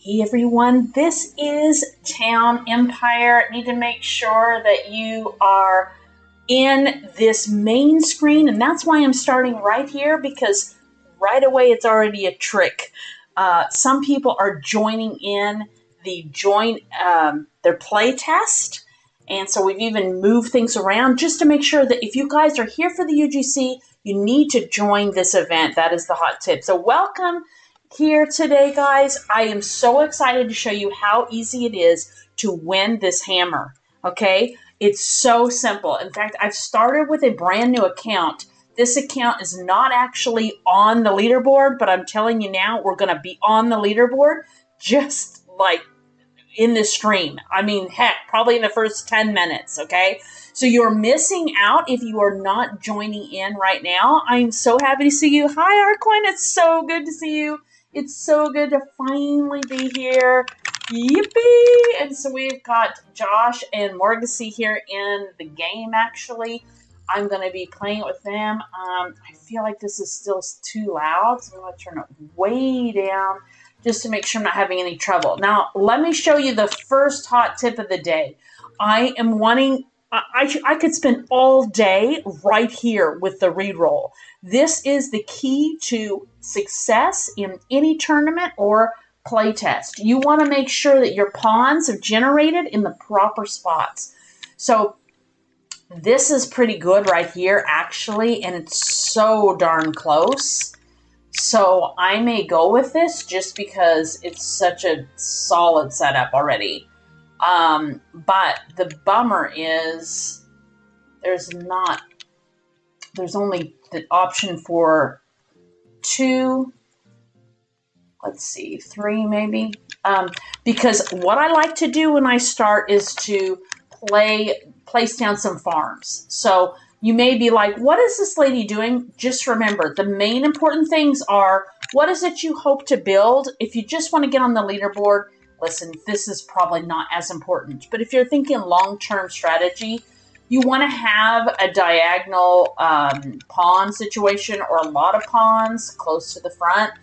Hey everyone, this is Town Empire. Need to make sure that you are in this main screen, and that's why I'm starting right here, because right away it's already a trick. Some people are joining in their play test, and so we've even moved things around just to make sure that if you guys are here for the UGC, you need to join this event. That is the hot tip. So welcome here today, guys. I am so excited to show you how easy it is to win this hammer. Okay, it's so simple. In fact, I've started with a brand new account. This account is not actually on the leaderboard, but I'm telling you now, we're going to be on the leaderboard just like in this stream. I mean, heck, probably in the first 10 minutes, okay? So you're missing out if you are not joining in right now. I'm so happy to see you. Hi, Arcoin. It's so good to see you. It's so good to finally be here. Yippee! And so we've got Josh and MsRosieBee here in the game, actually. I'm going to be playing it with them. I feel like this is still too loud, so I'm going to turn it way down just to make sure I'm not having any trouble. Now, let me show you the first hot tip of the day. I am wanting... I could spend all day right here with the reroll. This is the key to success in any tournament or playtest. You want to make sure that your pawns are generated in the proper spots. So this is pretty good right here, actually, and it's so darn close. So I may go with this just because it's such a solid setup already. But the bummer is there's only the option for 2, let's see, 3 maybe. Because what I like to do when I start is to place down some farms. So you may be like, what is this lady doing? Just remember, the main important things are, what is it you hope to build? If you just want to get on the leaderboard, listen, this is probably not as important. But if you're thinking long-term strategy, you want to have a diagonal pawn situation or a lot of pawns close to the front.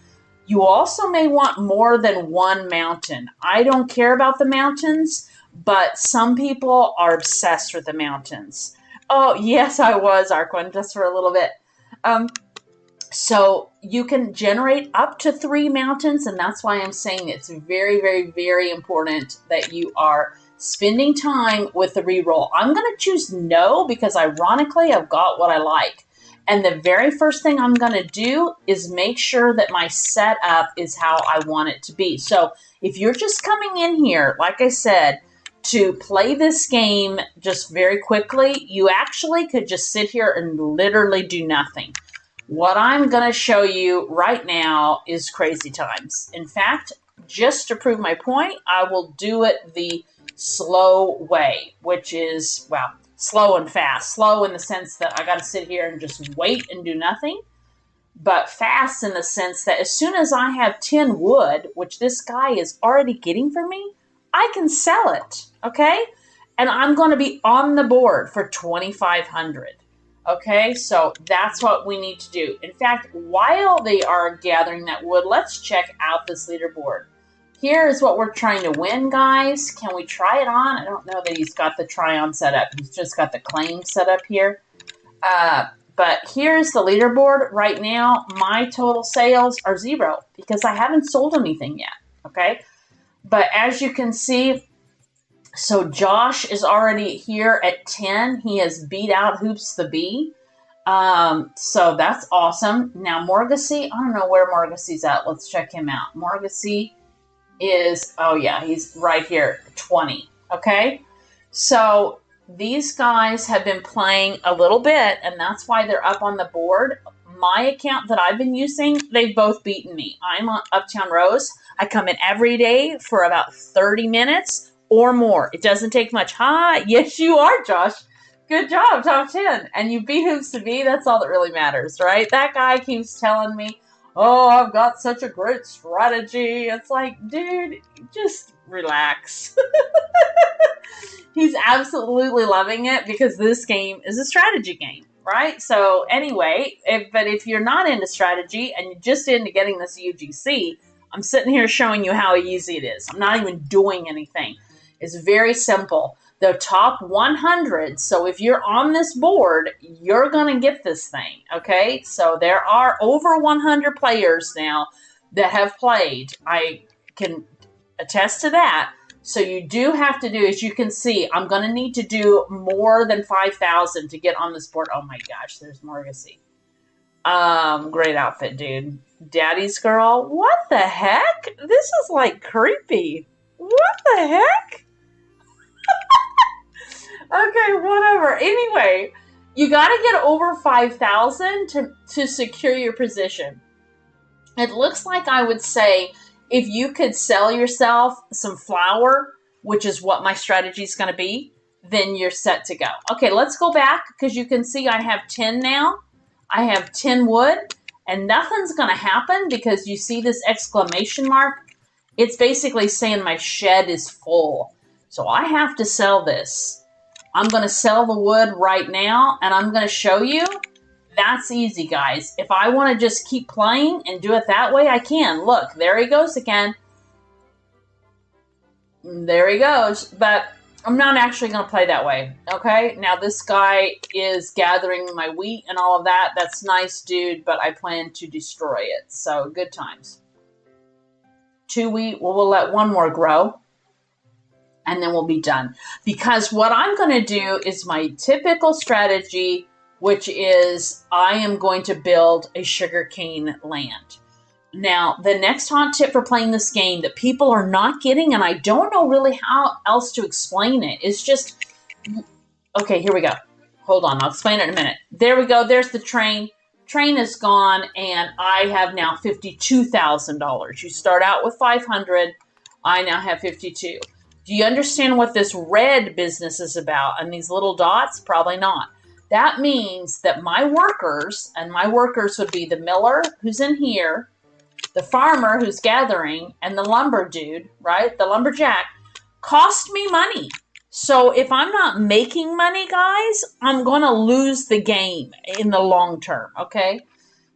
You also may want more than one mountain. I don't care about the mountains, but some people are obsessed with the mountains. Oh, yes, I was, Arquin, just for a little bit. So you can generate up to 3 mountains, and that's why I'm saying it's very, very, very important that you are spending time with the reroll. I'm going to choose no because, ironically, I've got what I like. And the very first thing I'm going to do is make sure that my setup is how I want it to be. So if you're just coming in here, like I said, to play this game just very quickly, you actually could just sit here and literally do nothing. What I'm going to show you right now is crazy times. In fact, just to prove my point, I will do it the slow way, which is, well, slow and fast. Slow in the sense that I got to sit here and just wait and do nothing, but fast in the sense that as soon as I have 10 wood, which this guy is already getting for me, I can sell it, okay? And I'm going to be on the board for 2,500. Okay, so that's what we need to do. In fact, while they are gathering that wood, let's check out this leaderboard. Here is what we're trying to win, guys. Can we try it on? I don't know that he's got the try on set up. He's just got the claim set up here. But here's the leaderboard. Right now, my total sales are 0 because I haven't sold anything yet, okay? But as you can see, so Josh is already here at 10. He has beat out MsRosieBee. So that's awesome. Now MsRosieBee, I don't know where MsRosieBee's at. Let's check him out. MsRosieBee is, oh yeah, he's right here, 20. Okay? So these guys have been playing a little bit, and that's why they're up on the board. My account that I've been using, they've both beaten me. I'm on Uptown Rose. I come in every day for about 30 minutes or more. It doesn't take much. Hi, yes, you are, Josh. Good job, top 10. And you beat MsRosieBee. That's all that really matters, right? That guy keeps telling me, oh, I've got such a great strategy. It's like, dude, just relax. He's absolutely loving it because this game is a strategy game, right? So anyway, if you're not into strategy and you're just into getting this UGC, I'm sitting here showing you how easy it is. I'm not even doing anything. It's very simple. The top 100, so if you're on this board, you're going to get this thing, okay? So there are over 100 players now that have played. I can attest to that. So you do have to do, as you can see, I'm going to need to do more than 5,000 to get on this board. Oh my gosh, there's Morgacy. Great outfit, dude. Daddy's girl. What the heck? This is like creepy. What the heck? Okay, whatever. Anyway, you got to get over 5,000 to secure your position. It looks like I would say if you could sell yourself some flour, which is what my strategy is going to be, then you're set to go. Okay, let's go back because you can see I have 10 now. I have 10 wood, and nothing's going to happen because you see this exclamation mark? It's basically saying my shed is full. So I have to sell this. I'm going to sell the wood right now, and I'm going to show you. That's easy, guys. If I want to just keep playing and do it that way, I can. Look, there he goes again. There he goes. But I'm not actually going to play that way, okay? Now, this guy is gathering my wheat and all of that. That's nice, dude, but I plan to destroy it. So, good times. 2 wheat. Well, we'll let 1 more grow. And then we'll be done. Because what I'm going to do is my typical strategy, which is I am going to build a sugarcane land. Now, the next hot tip for playing this game that people are not getting, and I don't know really how else to explain it, is just, okay, here we go. Hold on, I'll explain it in a minute. There we go, there's the train. Train is gone, and I have now $52,000. You start out with 500, I now have 52. Do you understand what this red business is about? And these little dots? Probably not. That means that my workers, and my workers would be the miller who's in here, the farmer who's gathering, and the lumber dude, right? The lumberjack, cost me money. So if I'm not making money, guys, I'm going to lose the game in the long term, okay?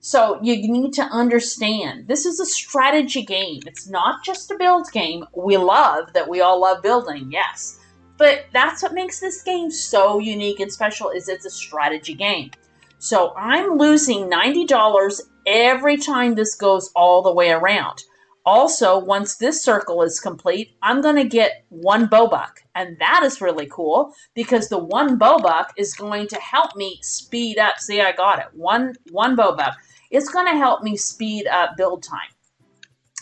So you need to understand, this is a strategy game. It's not just a build game. We love that we all love building, yes. But that's what makes this game so unique and special is it's a strategy game. So I'm losing $90 every time this goes all the way around. Also, once this circle is complete, I'm going to get 1 bowbuck. And that is really cool because the 1 bowbuck is going to help me speed up. See, I got it. One bowbuck. It's going to help me speed up build time.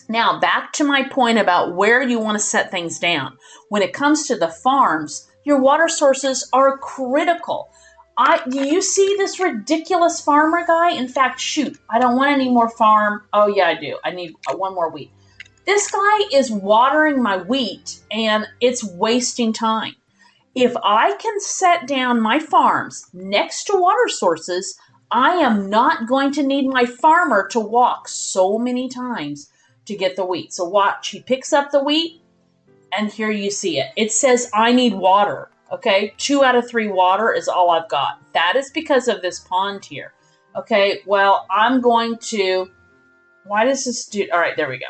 Now, back to my point about where you want to set things down. When it comes to the farms, your water sources are critical. Do you see this ridiculous farmer guy? In fact, shoot, I don't want any more farm. Oh, yeah, I do. I need 1 more wheat. This guy is watering my wheat, and it's wasting time. If I can set down my farms next to water sources, I am not going to need my farmer to walk so many times to get the wheat. So watch, he picks up the wheat, and here you see it. It says I need water, okay? 2 out of 3 water is all I've got. That is because of this pond here. Okay, well, I'm going to, why does this do, all right, there we go.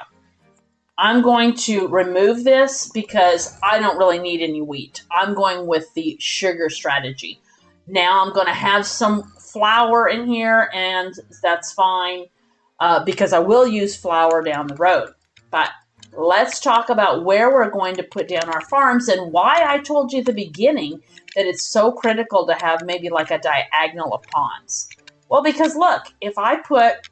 I'm going to remove this because I don't really need any wheat. I'm going with the sugar strategy. Now I'm going to have some flour in here, and that's fine because I will use flour down the road. But let's talk about where we're going to put down our farms and why I told you at the beginning that it's so critical to have maybe like a diagonal of ponds. Well, because look, if I put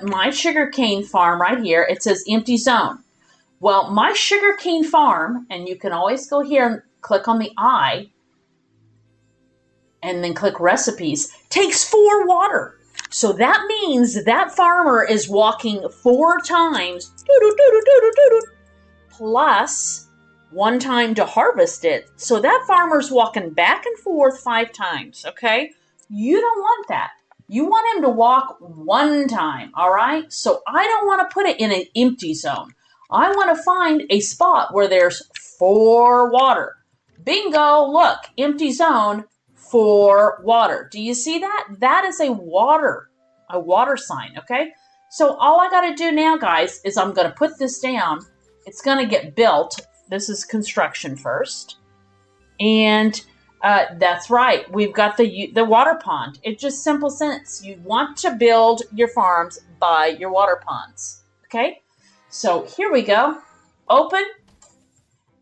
my sugarcane farm right here, it says empty zone. Well, my sugarcane farm, and you can always go here and click on the I, and then click recipes, takes 4 water. So that means that farmer is walking 4 times, plus 1 time to harvest it. So that farmer's walking back and forth 5 times, okay? You don't want that. You want him to walk 1 time, all right? So I don't want to put it in an empty zone. I want to find a spot where there's 4 water. Bingo, look, empty zone, 4 water. Do you see that? That is a water sign, okay? So all I got to do now, guys, is I'm going to put this down. It's going to get built. This is construction first. And that's right. We've got the water pond. It's just simple sense. You want to build your farms by your water ponds. Okay? So here we go. Open.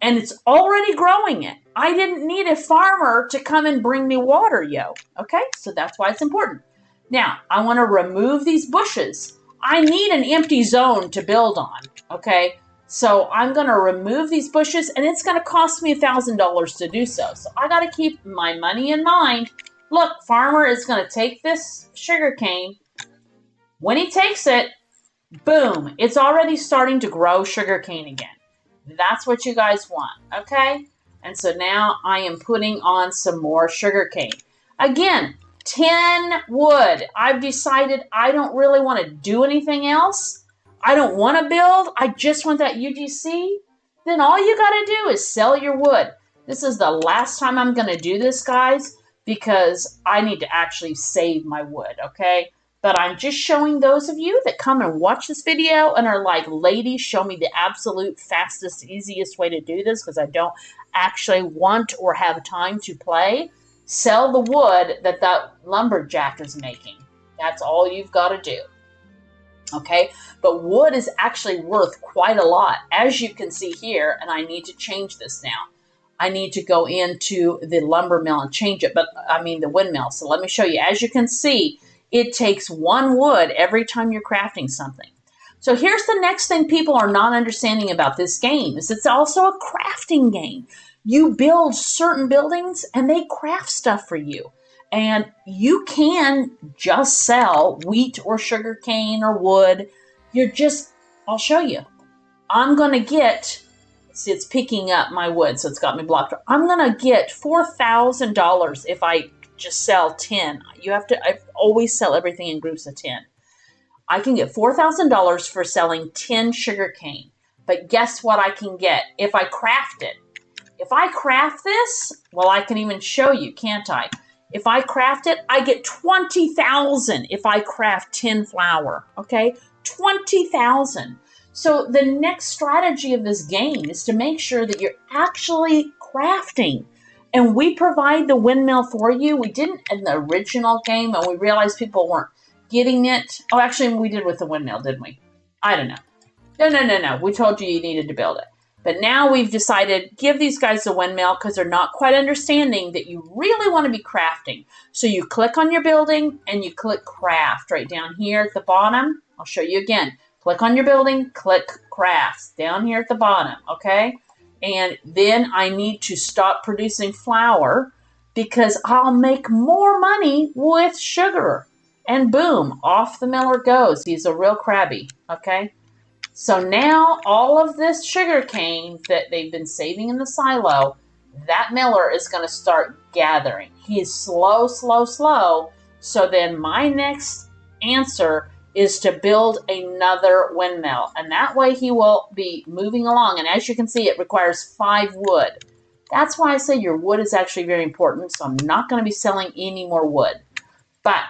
And it's already growing it. I didn't need a farmer to come and bring me water, yo. Okay? So that's why it's important. Now, I want to remove these bushes. I need an empty zone to build on. Okay? So I'm going to remove these bushes, and it's going to cost me $1,000 to do so. So I got to keep my money in mind. Look, farmer is going to take this sugar cane. When he takes it, boom, it's already starting to grow sugar cane again. That's what you guys want, okay? And so now I am putting on some more sugar cane. Again, 10 wood. I've decided I don't really want to do anything else. I don't want to build. I just want that UGC. Then all you got to do is sell your wood. This is the last time I'm going to do this, guys, because I need to actually save my wood, okay? But I'm just showing those of you that come and watch this video and are like, lady, show me the absolute fastest, easiest way to do this because I don't actually want or have time to play. Sell the wood that lumberjack is making. That's all you've got to do. Okay, but wood is actually worth quite a lot, as you can see here, and I need to change this now. I need to go into the lumber mill and change it, the windmill. So let me show you. As you can see, it takes 1 wood every time you're crafting something. So here's the next thing people are not understanding about this game is it's also a crafting game. You build certain buildings and they craft stuff for you. And you can just sell wheat or sugar cane or wood. I'll show you. I'm going to get, see, it's picking up my wood, so it's got me blocked. I'm going to get $4,000 if I just sell 10. I always sell everything in groups of 10. I can get $4,000 for selling 10 sugar cane. But guess what I can get if I craft it? If I craft this, well, I can even show you, can't I? If I craft it, I get $20,000 if I craft 10 flour, okay? $20,000. So the next strategy of this game is to make sure that you're actually crafting. And we provide the windmill for you. We didn't in the original game, and we realized people weren't getting it. Oh, actually, we did with the windmill, didn't we? I don't know. No. We told you needed to build it. But now we've decided, give these guys the windmill because they're not quite understanding that you really want to be crafting. So you click on your building and you click craft right down here at the bottom. I'll show you again. Click on your building, click crafts down here at the bottom, okay? And then I need to stop producing flour because I'll make more money with sugar. And boom, off the miller goes. He's a real crabby, okay? So now all of this sugar cane that they've been saving in the silo, that miller is going to start gathering. He is slow. So then my next answer is to build another windmill. And that way he will be moving along. And as you can see, it requires 5 wood. That's why I say your wood is actually very important. So I'm not going to be selling any more wood. But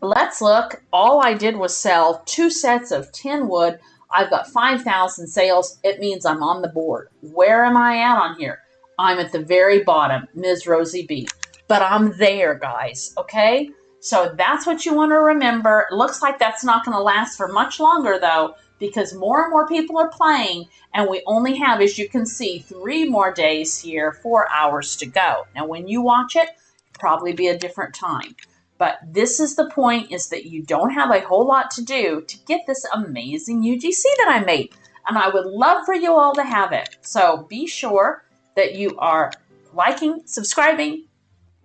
let's look. All I did was sell 2 sets of 10 wood. I've got 5,000 sales. It means I'm on the board. Where am I at on here? I'm at the very bottom, MsRosieBee. But I'm there, guys, okay? So that's what you want to remember. It looks like that's not going to last for much longer, though, because more and more people are playing, and we only have, as you can see, 3 more days here, 4 hours to go. Now, when you watch it, it'll probably be a different time. But this is the point, is that you don't have a whole lot to do to get this amazing UGC that I made. And I would love for you all to have it. So be sure that you are liking, subscribing,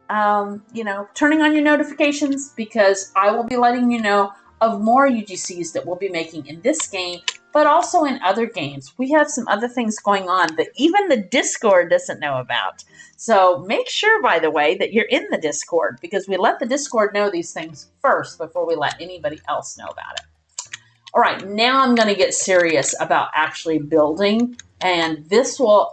turning on your notifications, because I will be letting you know of more UGCs that we'll be making in this game, but also in other games. We have some other things going on that even the Discord doesn't know about. So make sure, by the way, that you're in the Discord, because we let the Discord know these things first before we let anybody else know about it. All right, now I'm going to get serious about actually building, and this will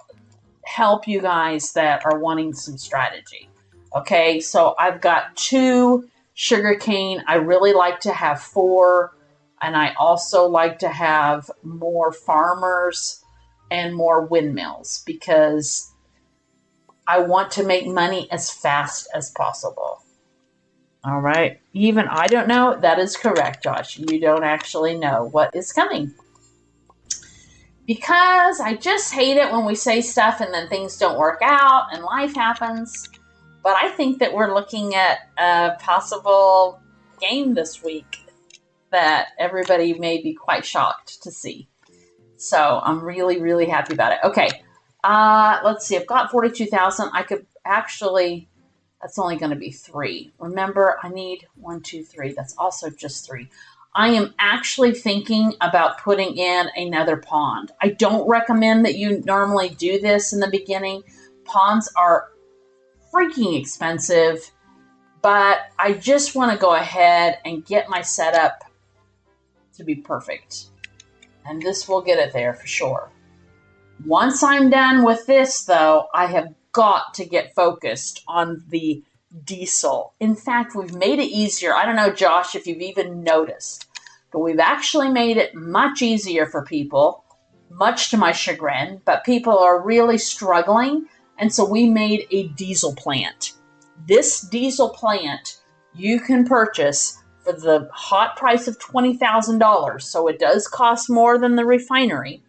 help you guys that are wanting some strategy. Okay, so I've got 2 sugar cane. I really like to have 4 And I also like to have more farmers and more windmills because I want to make money as fast as possible. All right. Even I don't know. That is correct, Josh. You don't actually know what is coming. Because I just hate it when we say stuff and then things don't work out and life happens. But I think that we're looking at a possible game this week that everybody may be quite shocked to see. So I'm really, really happy about it. Okay, let's see. I've got 42,000. I could actually, that's only going to be 3. Remember, I need 1, 2, 3. That's also just 3. I am actually thinking about putting in another pond. I don't recommend that you normally do this in the beginning. Ponds are freaking expensive, but I just want to go ahead and get my setup to be perfect. And this will get it there for sure. Once I'm done with this, though, I have got to get focused on the diesel. In fact, we've made it easier. I don't know, Josh, if you've even noticed, but we've actually made it much easier for people, much to my chagrin, but people are really struggling, and so we made a diesel plant. This diesel plant you can purchase for the hot price of $20,000, so it does cost more than the refinery,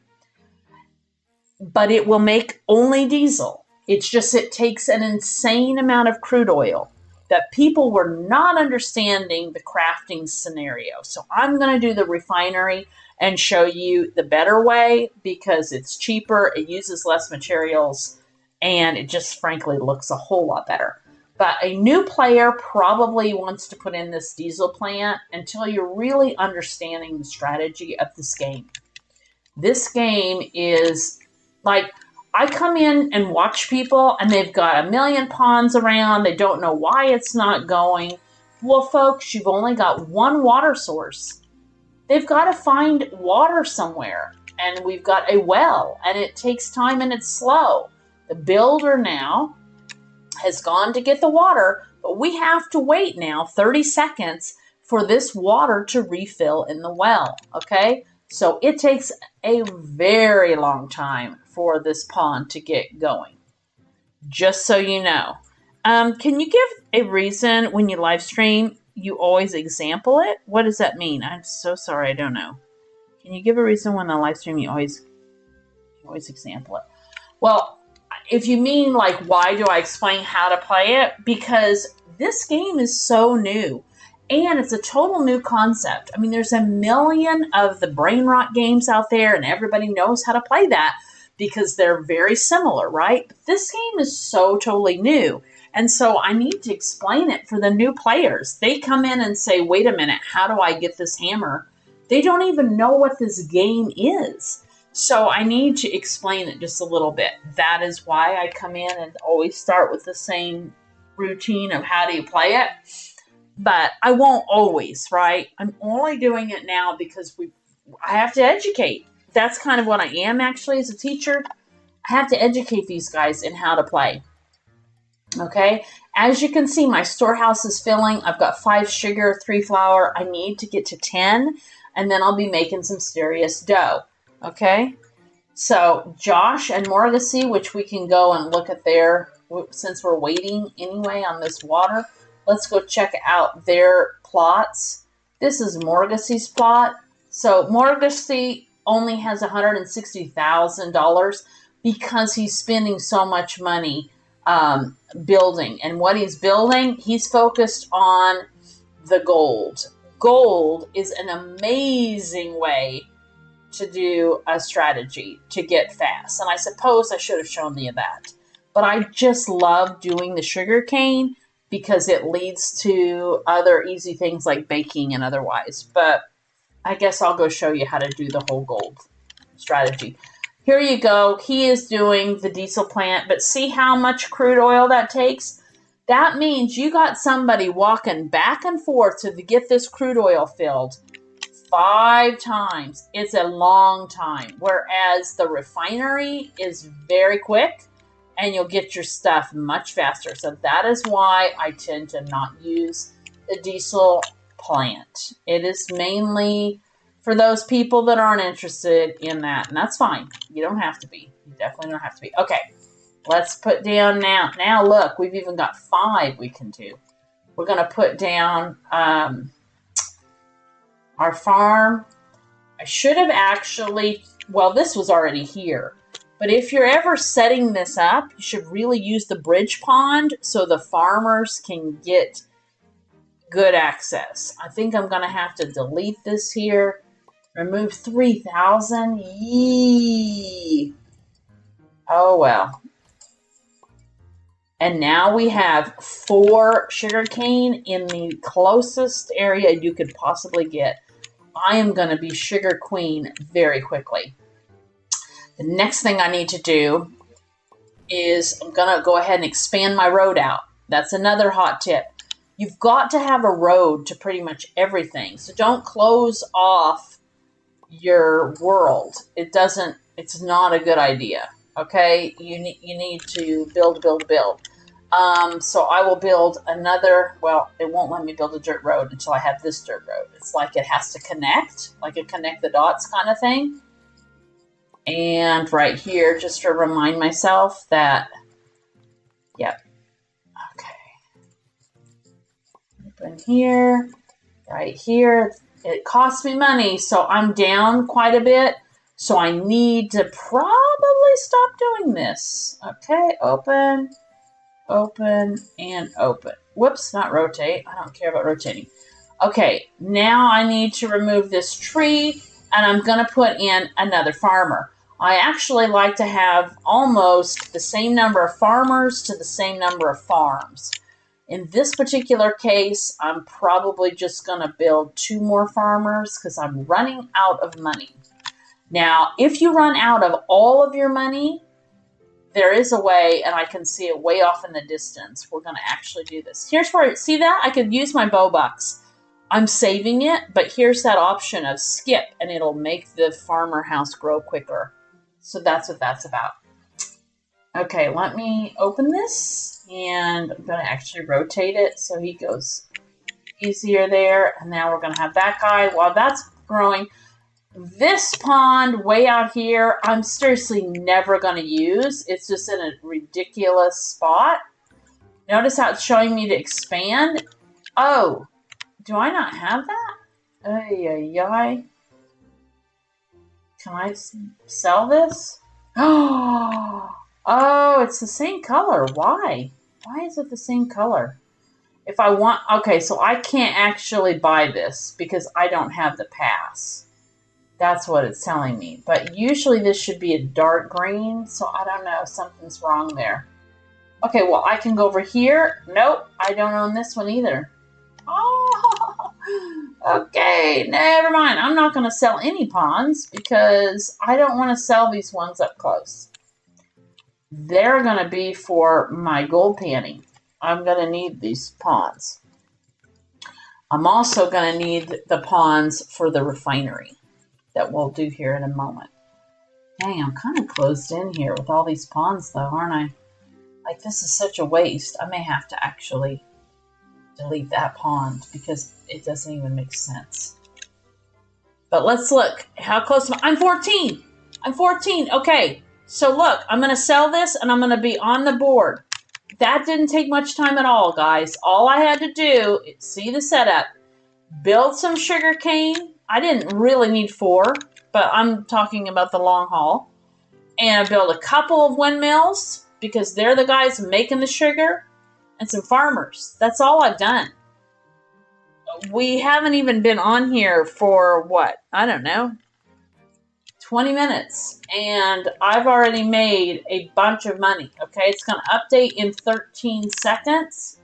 but it will make only diesel. It's just it takes an insane amount of crude oil that people were not understanding the crafting scenario. So I'm going to do the refinery and show you the better way because it's cheaper, it uses less materials, and it just frankly looks a whole lot better. But a new player probably wants to put in this diesel plant until you're really understanding the strategy of this game. This game is like, I come in and watch people and they've got a million ponds around. They don't know why it's not going. Well, folks, you've only got one water source. They've got to find water somewhere. And we've got a well, and it takes time and it's slow. The builder now has gone to get the water, but we have to wait now 30 seconds for this water to refill in the well, okay? So it takes a very long time for this pond to get going, just so you know. Can you give a reason when you live stream, you always example it? What does that mean? I'm so sorry, I don't know. Can you give a reason when I live stream you always example it? Well, if you mean like why do I explain how to play it? Because this game is so new. And it's a total new concept. I mean, there's a million of the brain rot games out there, and everybody knows how to play that because they're very similar, right? But this game is so totally new. And so I need to explain it for the new players. They come in and say, wait a minute, how do I get this hammer? They don't even know what this game is. So I need to explain it just a little bit. That is why I come in and always start with the same routine of how do you play it. But I won't always, right? I'm only doing it now because I have to educate. That's kind of what I am actually as a teacher. I have to educate these guys in how to play. Okay? As you can see, my storehouse is filling. I've got 5 sugar, 3 flour. I need to get to 10, and then I'll be making some serious dough. Okay? So Josh and MsRosieBee, which we can go and look at there since we're waiting anyway on this water. Let's go check out their plots. This is MsRosieBee's plot. So MsRosieBee only has $160,000 because he's spending so much money building. And what he's building, he's focused on the gold. Gold is an amazing way to do a strategy to get fast. And I suppose I should have shown you that. But I just love doing the sugar cane because it leads to other easy things like baking and otherwise. But I guess I'll go show you how to do the whole gold strategy. Here you go. He is doing the diesel plant, but see how much crude oil that takes? That means you got somebody walking back and forth to get this crude oil filled 5 times. It's a long time, whereas the refinery is very quick. And you'll get your stuff much faster. So that is why I tend to not use the diesel plant. It is mainly for those people that aren't interested in that. And that's fine. You don't have to be. You definitely don't have to be. Okay, let's put down now. Now look, we've even got 5 we can do. We're going to put down our farm. I should have actually, well, this was already here. But if you're ever setting this up, you should really use the bridge pond so the farmers can get good access. I think I'm going to have to delete this here. Remove 3,000. Yee. Oh, well. And now we have 4 sugarcane in the closest area you could possibly get. I am going to be sugar queen very quickly. The next thing I need to do is I'm going to go ahead and expand my road out. That's another hot tip. You've got to have a road to pretty much everything. So don't close off your world. It's not a good idea. Okay? You need to build. So I will build another, well, it won't let me build a dirt road until I have this dirt road. It's like it has to connect, like a connect the dots kind of thing. And right here, just to remind myself that, yep, okay. Open here, right here. It costs me money, so I'm down quite a bit. So I need to probably stop doing this. Okay, open, open, and open. Whoops, not rotate. I don't care about rotating. Okay, now I need to remove this tree, and I'm going to put in another farmer. I actually like to have almost the same number of farmers to the same number of farms. In this particular case, I'm probably just going to build 2 more farmers because I'm running out of money. Now, if you run out of all of your money, there is a way, and I can see it way off in the distance. We're going to actually do this. Here's where, see that? I could use my bow bucks. I'm saving it, but here's that option of skip, and it'll make the farmer house grow quicker. So that's what that's about. Okay, let me open this, and I'm going to actually rotate it so he goes easier there. And now we're going to have that guy. While that's growing, this pond way out here, I'm seriously never going to use. It's just in a ridiculous spot. Notice how it's showing me to expand. Oh, do I not have that? Ay. Can I sell this? Oh, it's the same color. Why? Why is it the same color? If I want, okay, so I can't actually buy this because I don't have the pass. That's what it's telling me. But usually this should be a dark green, so I don't know. Something's wrong there. Okay, well, I can go over here. Nope, I don't own this one either. Oh, okay, never mind. I'm not going to sell any ponds because I don't want to sell these ones up close. They're going to be for my gold panning. I'm going to need these ponds. I'm also going to need the ponds for the refinery that we'll do here in a moment. Dang, I'm kind of closed in here with all these ponds though, aren't I? Like, this is such a waste. I may have to actually delete that pond because it doesn't even make sense. But let's look. How close am I? I'm 14. I'm 14. Okay. So look, I'm going to sell this and I'm going to be on the board. That didn't take much time at all, guys. All I had to do, see the setup, build some sugar cane. I didn't really need 4, but I'm talking about the long haul. And build a couple of windmills because they're the guys making the sugar, and some farmers. That's all I've done. We haven't even been on here for what? I don't know. 20 minutes. And I've already made a bunch of money. Okay, it's going to update in 13 seconds.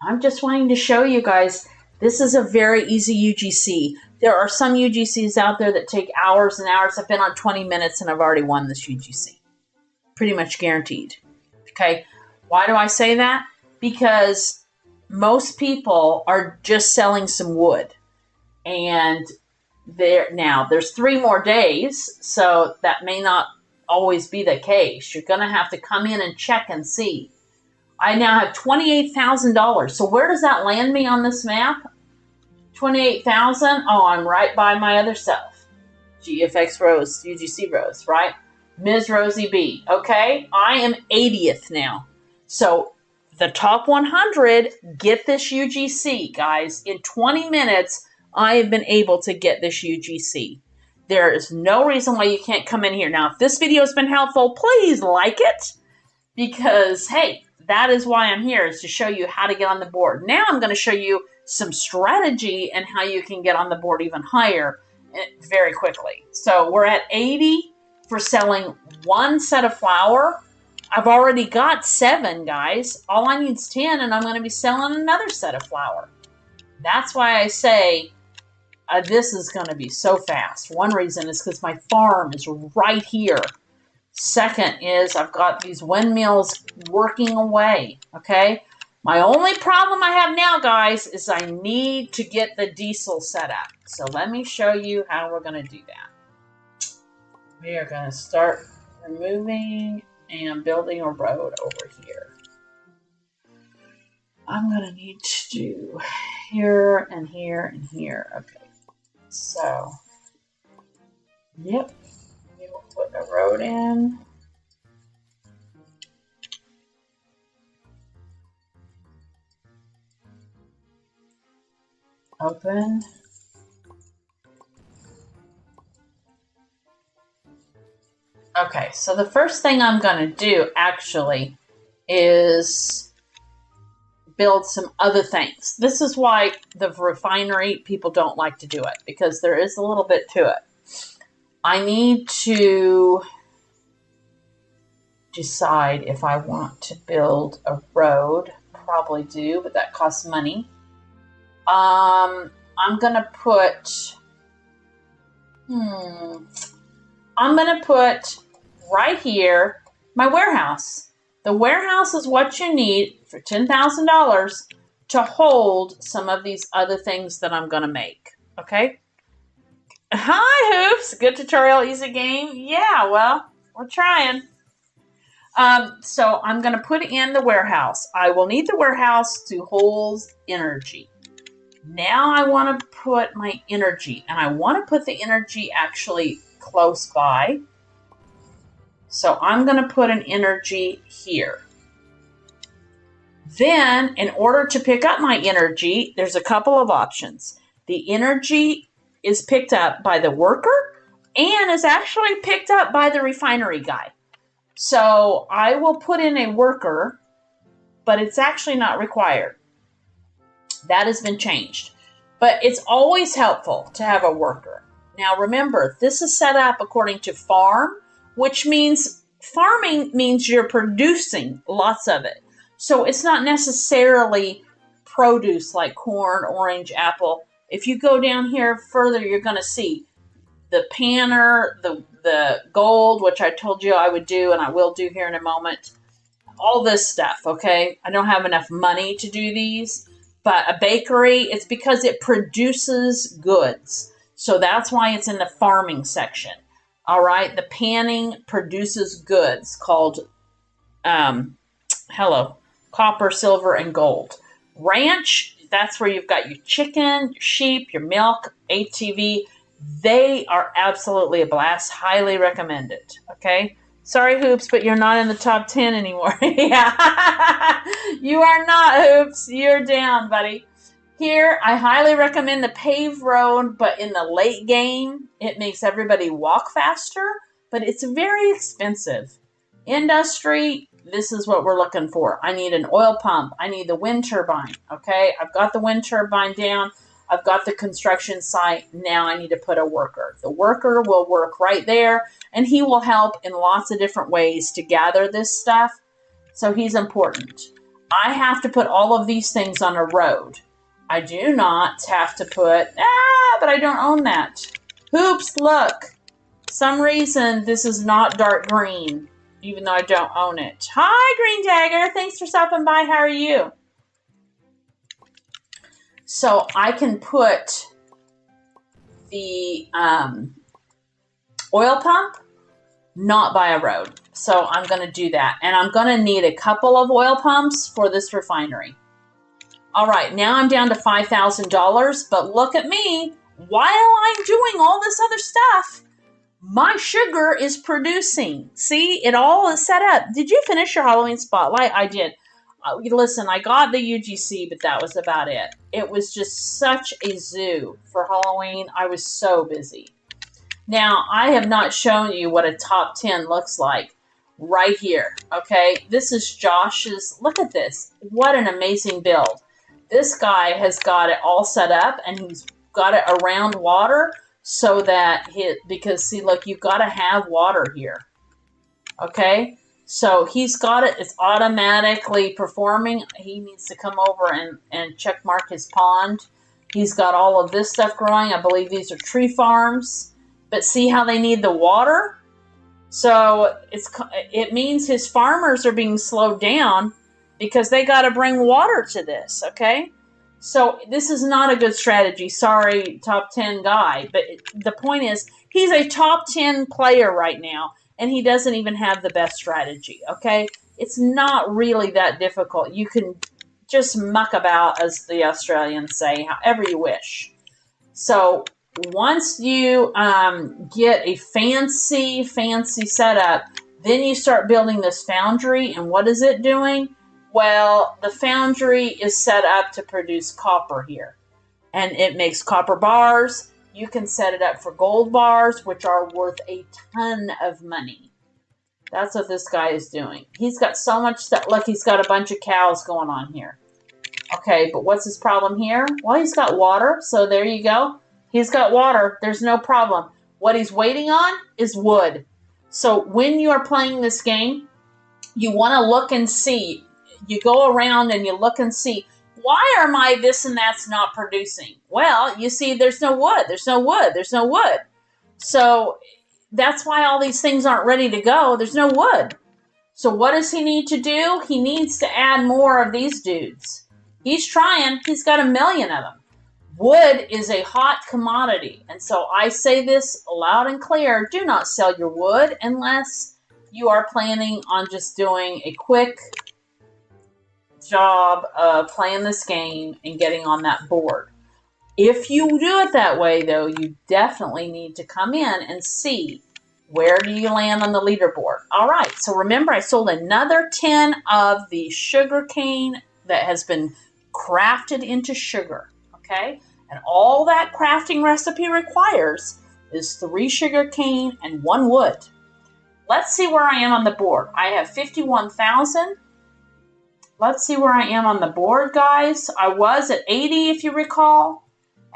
I'm just wanting to show you guys, this is a very easy UGC. There are some UGCs out there that take hours and hours. I've been on 20 minutes and I've already won this UGC. Pretty much guaranteed. Okay, why do I say that? Because most people are just selling some wood. And there's 3 more days, so that may not always be the case. You're going to have to come in and check and see. I now have $28,000. So where does that land me on this map? 28,000. Oh, I'm right by my other self. GFX Rose, UGC Rose, right? MsRosieBee. Okay, I am 80th now. So the top 100 get this UGC, guys. In 20 minutes, I have been able to get this UGC. There is no reason why you can't come in here. Now, if this video has been helpful, please like it. Because, hey, that is why I'm here, is to show you how to get on the board. Now I'm going to show you some strategy and how you can get on the board even higher very quickly. So we're at 80 for selling one set of flour. I've already got 7, guys. All I need is 10, and I'm going to be selling another set of flour. That's why I say this is going to be so fast. One reason is because my farm is right here. Second is I've got these windmills working away, okay? My only problem I have now, guys, is I need to get the diesel set up. So let me show you how we're going to do that. We are going to start removing and building a road over here. I'm going to need to do here and here and here. Okay, so, yep, we will put a road in. Open. Okay, so the first thing I'm going to do actually is build some other things. This is why the refinery, people don't like to do it, because there is a little bit to it. I need to decide if I want to build a road. Probably do, but that costs money. I'm going to put, I'm going to put right here my warehouse. The warehouse is what you need for $10,000 to hold some of these other things that I'm going to make. Okay? Hi, Hoops. Good tutorial, easy game. Yeah, well, we're trying. So I'm going to put in the warehouse. I will need the warehouse to hold energy. Now I want to put my energy, and I want to put the energy actually close by. So I'm going to put an energy here. Then, in order to pick up my energy, there's a couple of options. The energy is picked up by the worker and is actually picked up by the refinery guy. So I will put in a worker, but it's actually not required. That has been changed. But it's always helpful to have a worker. Now remember, this is set up according to farm, which means farming means you're producing lots of it. So it's not necessarily produce like corn, orange, apple. If you go down here further, you're going to see the panner, the gold, which I told you I would do, and I will do here in a moment. All this stuff, okay? I don't have enough money to do these, but a bakery, it's because it produces goods. So that's why it's in the farming section. All right, the panning produces goods called, copper, silver, and gold. Ranch, that's where you've got your chicken, your sheep, your milk, ATV. They are absolutely a blast. Highly recommended. Okay. Sorry, Hoops, but you're not in the top 10 anymore. Yeah. You are not, Hoops. You're down, buddy. Here, I highly recommend the paved road, but in the late game, it makes everybody walk faster, but it's very expensive. Industry, this is what we're looking for. I need an oil pump. I need the wind turbine. Okay. I've got the wind turbine down. I've got the construction site. Now I need to put a worker. The worker will work right there, and he will help in lots of different ways to gather this stuff. So he's important. I have to put all of these things on a road. I do not have to put, but I don't own that. Hoops, look. Some reason this is not dark green, even though I don't own it. Hi, Green Dagger. Thanks for stopping by. How are you? So I can put the oil pump not by a road. So I'm going to do that. And I'm going to need a couple of oil pumps for this refinery. All right, now I'm down to $5,000, but look at me. While I'm doing all this other stuff, my sugar is producing. See, it all is set up. Did you finish your Halloween spotlight? I did. Listen, I got the UGC, but that was about it. It was just such a zoo for Halloween. I was so busy. Now, I have not shown you what a top 10 looks like right here, okay? This is Josh's. Look at this. What an amazing build. This guy has got it all set up, and he's got it around water so that because see, look, you've got to have water here, okay? So he's got it. It's automatically performing. He needs to come over and check mark his pond. He's got all of this stuff growing. I believe these are tree farms. But see how they need the water? So it means his farmers are being slowed down because they got to bring water to this, okay? So this is not a good strategy. Sorry, top 10 guy. But the point is, he's a top 10 player right now, and he doesn't even have the best strategy, okay? It's not really that difficult. You can just muck about, as the Australians say, however you wish. So once you get a fancy setup, then you start building this foundry. And what is it doing? Well, the foundry is set up to produce copper here. And it makes copper bars. You can set it up for gold bars, which are worth a ton of money. That's what this guy is doing. He's got so much stuff. Look, he's got a bunch of cows going on here. Okay, but what's his problem here? Well, he's got water, so there you go. He's got water. There's no problem. What he's waiting on is wood. So when you are playing this game, you want to look and see. You go around and you look and see, why are my this and that's not producing? Well, you see, there's no wood. There's no wood. There's no wood. So that's why all these things aren't ready to go. There's no wood. So what does he need to do? He needs to add more of these dudes. He's trying. He's got 1 million of them. Wood is a hot commodity. And so I say this loud and clear. Do not sell your wood unless you are planning on just doing a quick job of playing this game and getting on that board. If you do it that way, though, you definitely need to come in and see where do you land on the leaderboard. All right, so remember I sold another 10 of the sugar cane that has been crafted into sugar, okay? And all that crafting recipe requires is 3 sugar cane and 1 wood. Let's see where I am on the board. I have 51,000. Let's see where I am on the board, guys. I was at 80, if you recall.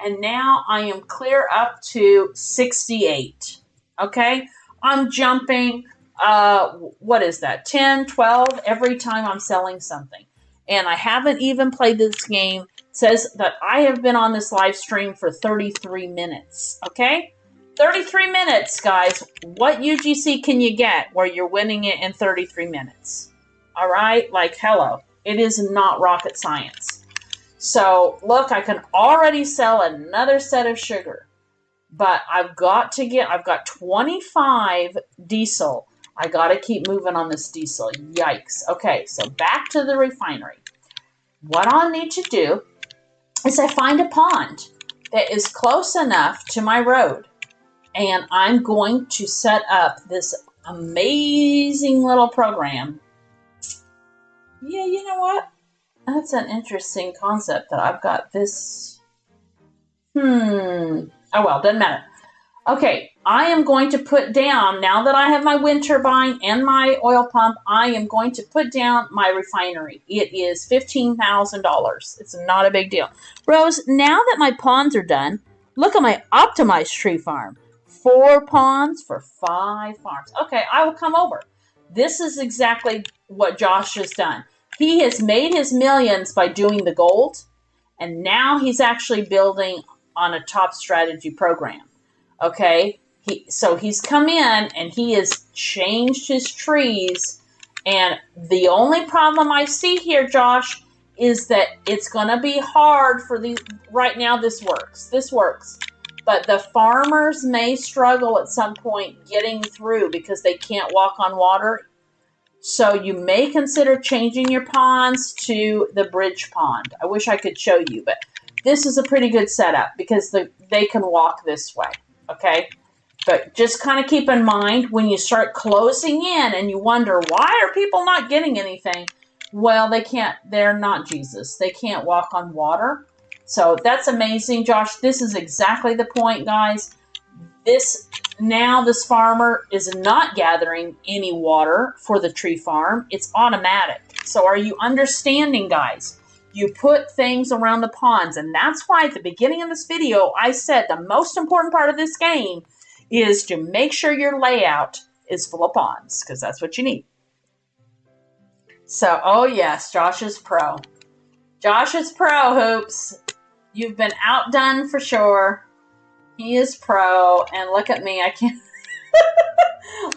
And now I am clear up to 68. Okay? I'm jumping, what is that, 10, 12 every time I'm selling something. And I haven't even played this game. It says that I have been on this live stream for 33 minutes. Okay? 33 minutes, guys. What UGC can you get where you're winning it in 33 minutes? All right? Like, hello. It is not rocket science. So, look, I can already sell another set of sugar. But I've got 25 diesel. I got to keep moving on this diesel. Yikes. Okay, so back to the refinery. What I'll need to do is I find a pond that is close enough to my road. And I'm going to set up this amazing little program. Yeah, you know what? That's an interesting concept that I've got this. Oh, well, doesn't matter. Okay, I am going to put down, now that I have my wind turbine and my oil pump, I am going to put down my refinery. It is $15,000. It's not a big deal. Rose, now that my ponds are done, look at my optimized tree farm. 4 ponds for 5 farms. Okay, I will come over. This is exactly what Josh has done. He has made his millions by doing the gold, and now he's actually building on a top strategy program. Okay, so he's come in and he has changed his trees, and the only problem I see here, Josh, is that it's going to be hard for these. Right now, this works, but the farmers may struggle at some point getting through because they can't walk on water. So you may consider changing your ponds to the bridge pond. I wish I could show you, but this is a pretty good setup because they can walk this way, okay? But just kind of keep in mind when you start closing in and you wonder, why are people not getting anything? Well, they can't, they're not Jesus. They can't walk on water. So that's amazing, Josh. This is exactly the point, guys. This farmer is not gathering any water for the tree farm. It's automatic. So are you understanding, guys? You put things around the ponds, and that's why at the beginning of this video, I said the most important part of this game is to make sure your layout is full of ponds, because that's what you need. So, oh yes, Josh is pro. Josh is pro, Hoops. You've been outdone for sure. He is pro, and look at me, I can't,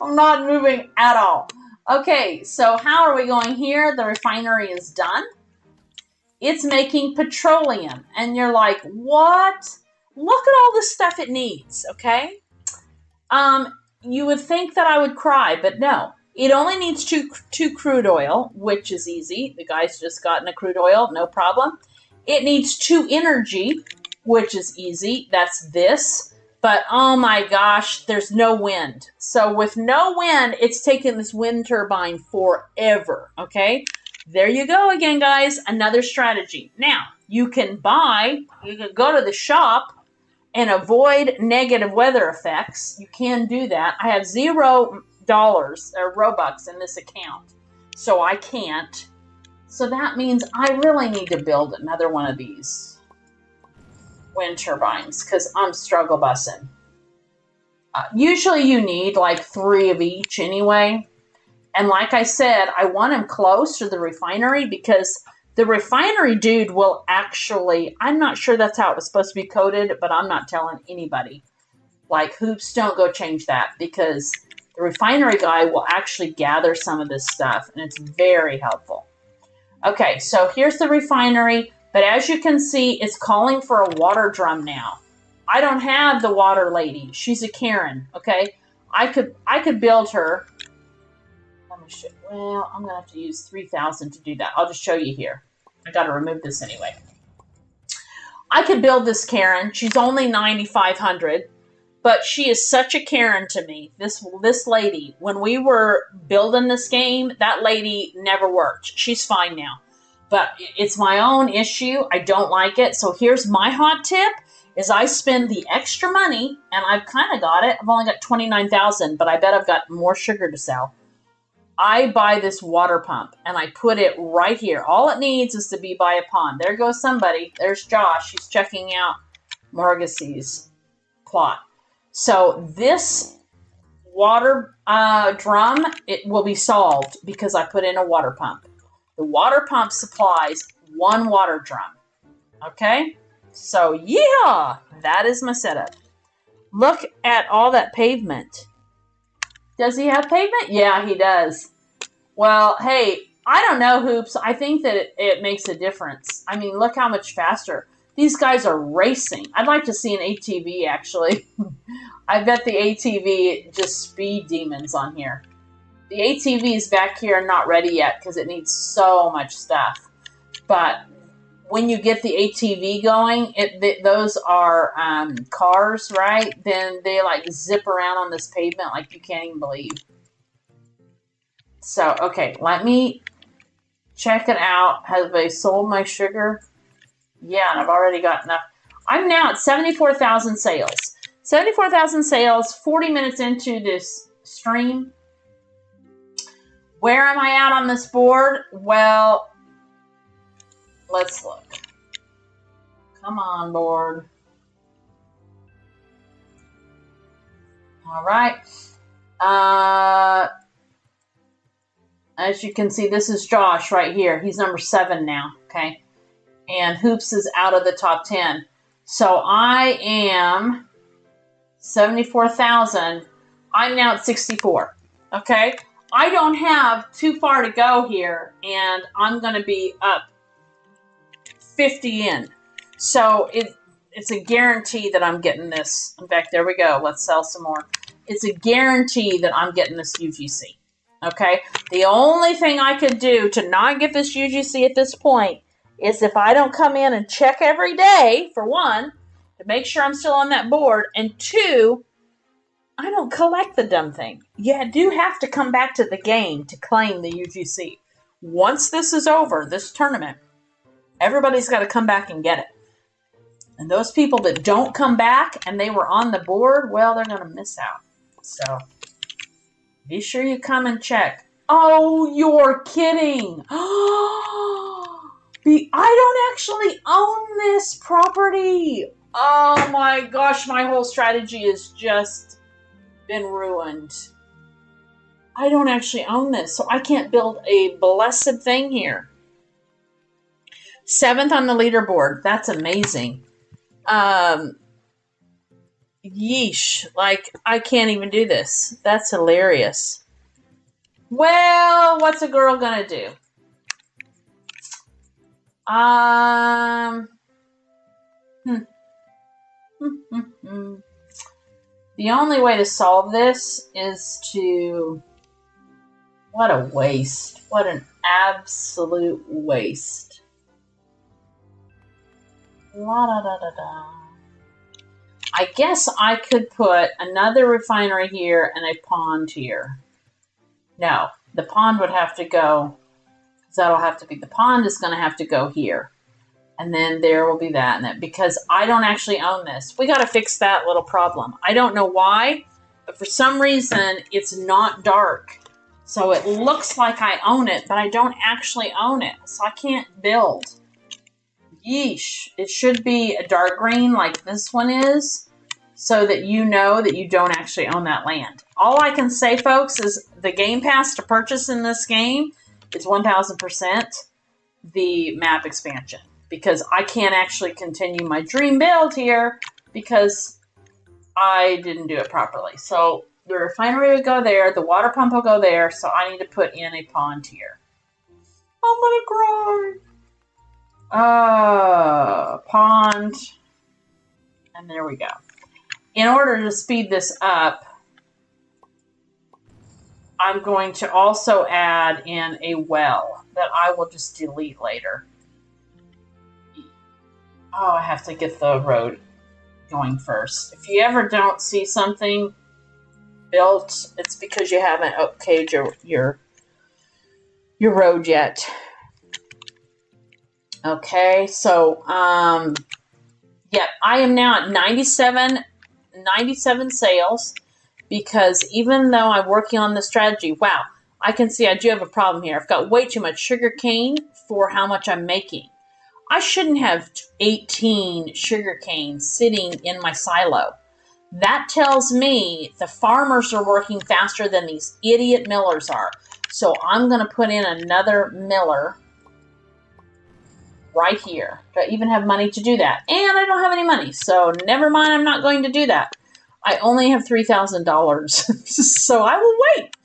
I'm not moving at all. Okay, so how are we going here? The refinery is done. It's making petroleum, and you're like, what? Look at all the stuff it needs, okay? You would think that I would cry, but no. It only needs two crude oil, which is easy. The guy's just gotten a crude oil, no problem. It needs 2 energy, which is easy. That's this. But oh my gosh, there's no wind. So with no wind, it's taking this wind turbine forever, okay? There you go again, guys. Another strategy. Now, you can go to the shop and avoid negative weather effects. You can do that. I have $0 or Robux in this account, so I can't. So that means I really need to build another one of these wind turbines because I'm struggle bussing. Usually you need like 3 of each anyway. And like I said, I want them close to the refinery because the refinery dude will actually, I'm not sure that's how it was supposed to be coded, but I'm not telling anybody. Like, Hoops, don't go change that because the refinery guy will actually gather some of this stuff, and it's very helpful. Okay, so here's the refinery, but as you can see, it's calling for a water drum now. I don't have the water lady. She's a Karen, okay? I could build her. Well, I'm going to have to use 3,000 to do that. I'll just show you here. I got to remove this anyway. I could build this Karen. She's only 9,500, but she is such a Karen to me. This lady, when we were building this game, that lady never worked. She's fine now, but it's my own issue. I don't like it. So here's my hot tip is I spend the extra money, and I've kind of got it. I've only got 29,000, but I bet I've got more sugar to sell. I buy this water pump, and I put it right here. All it needs is to be by a pond. There goes somebody. There's Josh. He's checking out MsRosieBee's plot. So this water drum, it will be solved because I put in a water pump. The water pump supplies 1 water drum. Okay? So, yeah, that is my setup. Look at all that pavement. Does he have pavement? Yeah, he does. Well, hey, I don't know, Hoops. I think that it makes a difference. I mean, look how much faster. These guys are racing. I'd like to see an ATV, actually. I bet the ATV just speed demons on here. The ATV is back here and not ready yet because it needs so much stuff. But when you get the ATV going, those are cars, right? Then they like zip around on this pavement like you can't even believe. So, okay, let me check it out. Have they sold my sugar? Yeah, and I've already got enough. I'm now at 74,000 sales. 74,000 sales, 40 minutes into this stream. Where am I at on this board? Well, let's look. Come on, board. All right. As you can see, this is Josh right here. He's number 7 now, okay? And Hoops is out of the top 10. So I am 74,000. I'm now at 64, okay? I don't have too far to go here, and I'm going to be up 50 in. So it's a guarantee that I'm getting this. In fact, there we go. Let's sell some more. It's a guarantee that I'm getting this UGC. Okay? The only thing I could do to not get this UGC at this point is if I don't come in and check every day, for one, to make sure I'm still on that board, and two, I don't collect the dumb thing. You do have to come back to the game to claim the UGC. Once this is over, this tournament, everybody's got to come back and get it. And those people that don't come back and they were on the board, well, they're going to miss out. So be sure you come and check. Oh, you're kidding. I don't actually own this property. Oh my gosh, my whole strategy has just been ruined. I don't actually own this, so I can't build a blessed thing here. 7th on the leaderboard. That's amazing. Yeesh. Like, I can't even do this. That's hilarious. Well, what's a girl gonna do? The only way to solve this is to... What a waste. What an absolute waste. La da da da da. I guess I could put another refinery here and a pond here. No, the pond would have to go, because that'll have to be, the pond is going to have to go here. And then there will be that, and that, because I don't actually own this. We got to fix that little problem. I don't know why, but for some reason it's not dark. So it looks like I own it, but I don't actually own it. So I can't build. Yeesh. It should be a dark green like this one is, so that you know that you don't actually own that land. All I can say, folks, is the game pass to purchase in this game is 1,000% the map expansion. Because I can't actually continue my dream build here because I didn't do it properly. So the refinery would go there, the water pump will go there, so I need to put in a pond here. I'm gonna cry. Pond. And there we go. In order to speed this up, I'm going to also add in a well that I will just delete later. Oh, I have to get the road going first. If you ever don't see something built, it's because you haven't okayed your road yet. Okay, so yeah, I am now at 97 sales, because even though I'm working on the strategy, wow, I can see I do have a problem here. I've got way too much sugar cane for how much I'm making. I shouldn't have 18 sugar canes sitting in my silo. That tells me the farmers are working faster than these idiot millers are. So I'm going to put in another miller right here. Do I even have money to do that? And I don't have any money, so never mind, I'm not going to do that. I only have $3,000, so I will wait.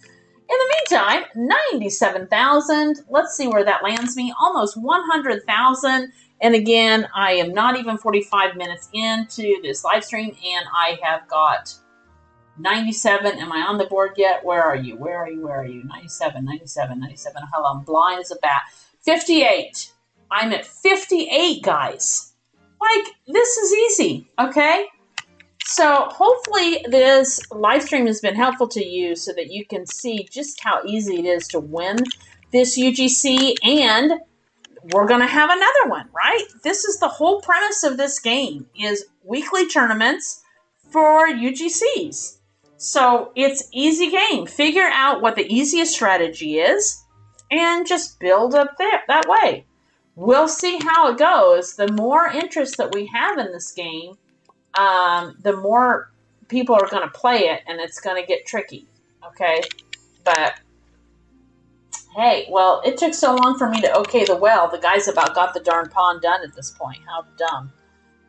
In the meantime, 97,000. Let's see where that lands me. Almost 100,000. And again, I am not even 45 minutes into this live stream, and I have got 97. Am I on the board yet? Where are you? Where are you? Where are you? 97, 97, 97. Hello, I'm blind as a bat. 58. I'm at 58, guys. Like, this is easy, okay? So hopefully this live stream has been helpful to you so that you can see just how easy it is to win this UGC, and we're going to have another one, right? This is the whole premise of this game, is weekly tournaments for UGCs. So it's easy game. Figure out what the easiest strategy is and just build up there that way. We'll see how it goes. The more interest that we have in this game, the more people are going to play it, and it's going to get tricky, okay? But, hey, well, it took so long for me to okay the well. The guy's about got the darn pond done at this point. How dumb.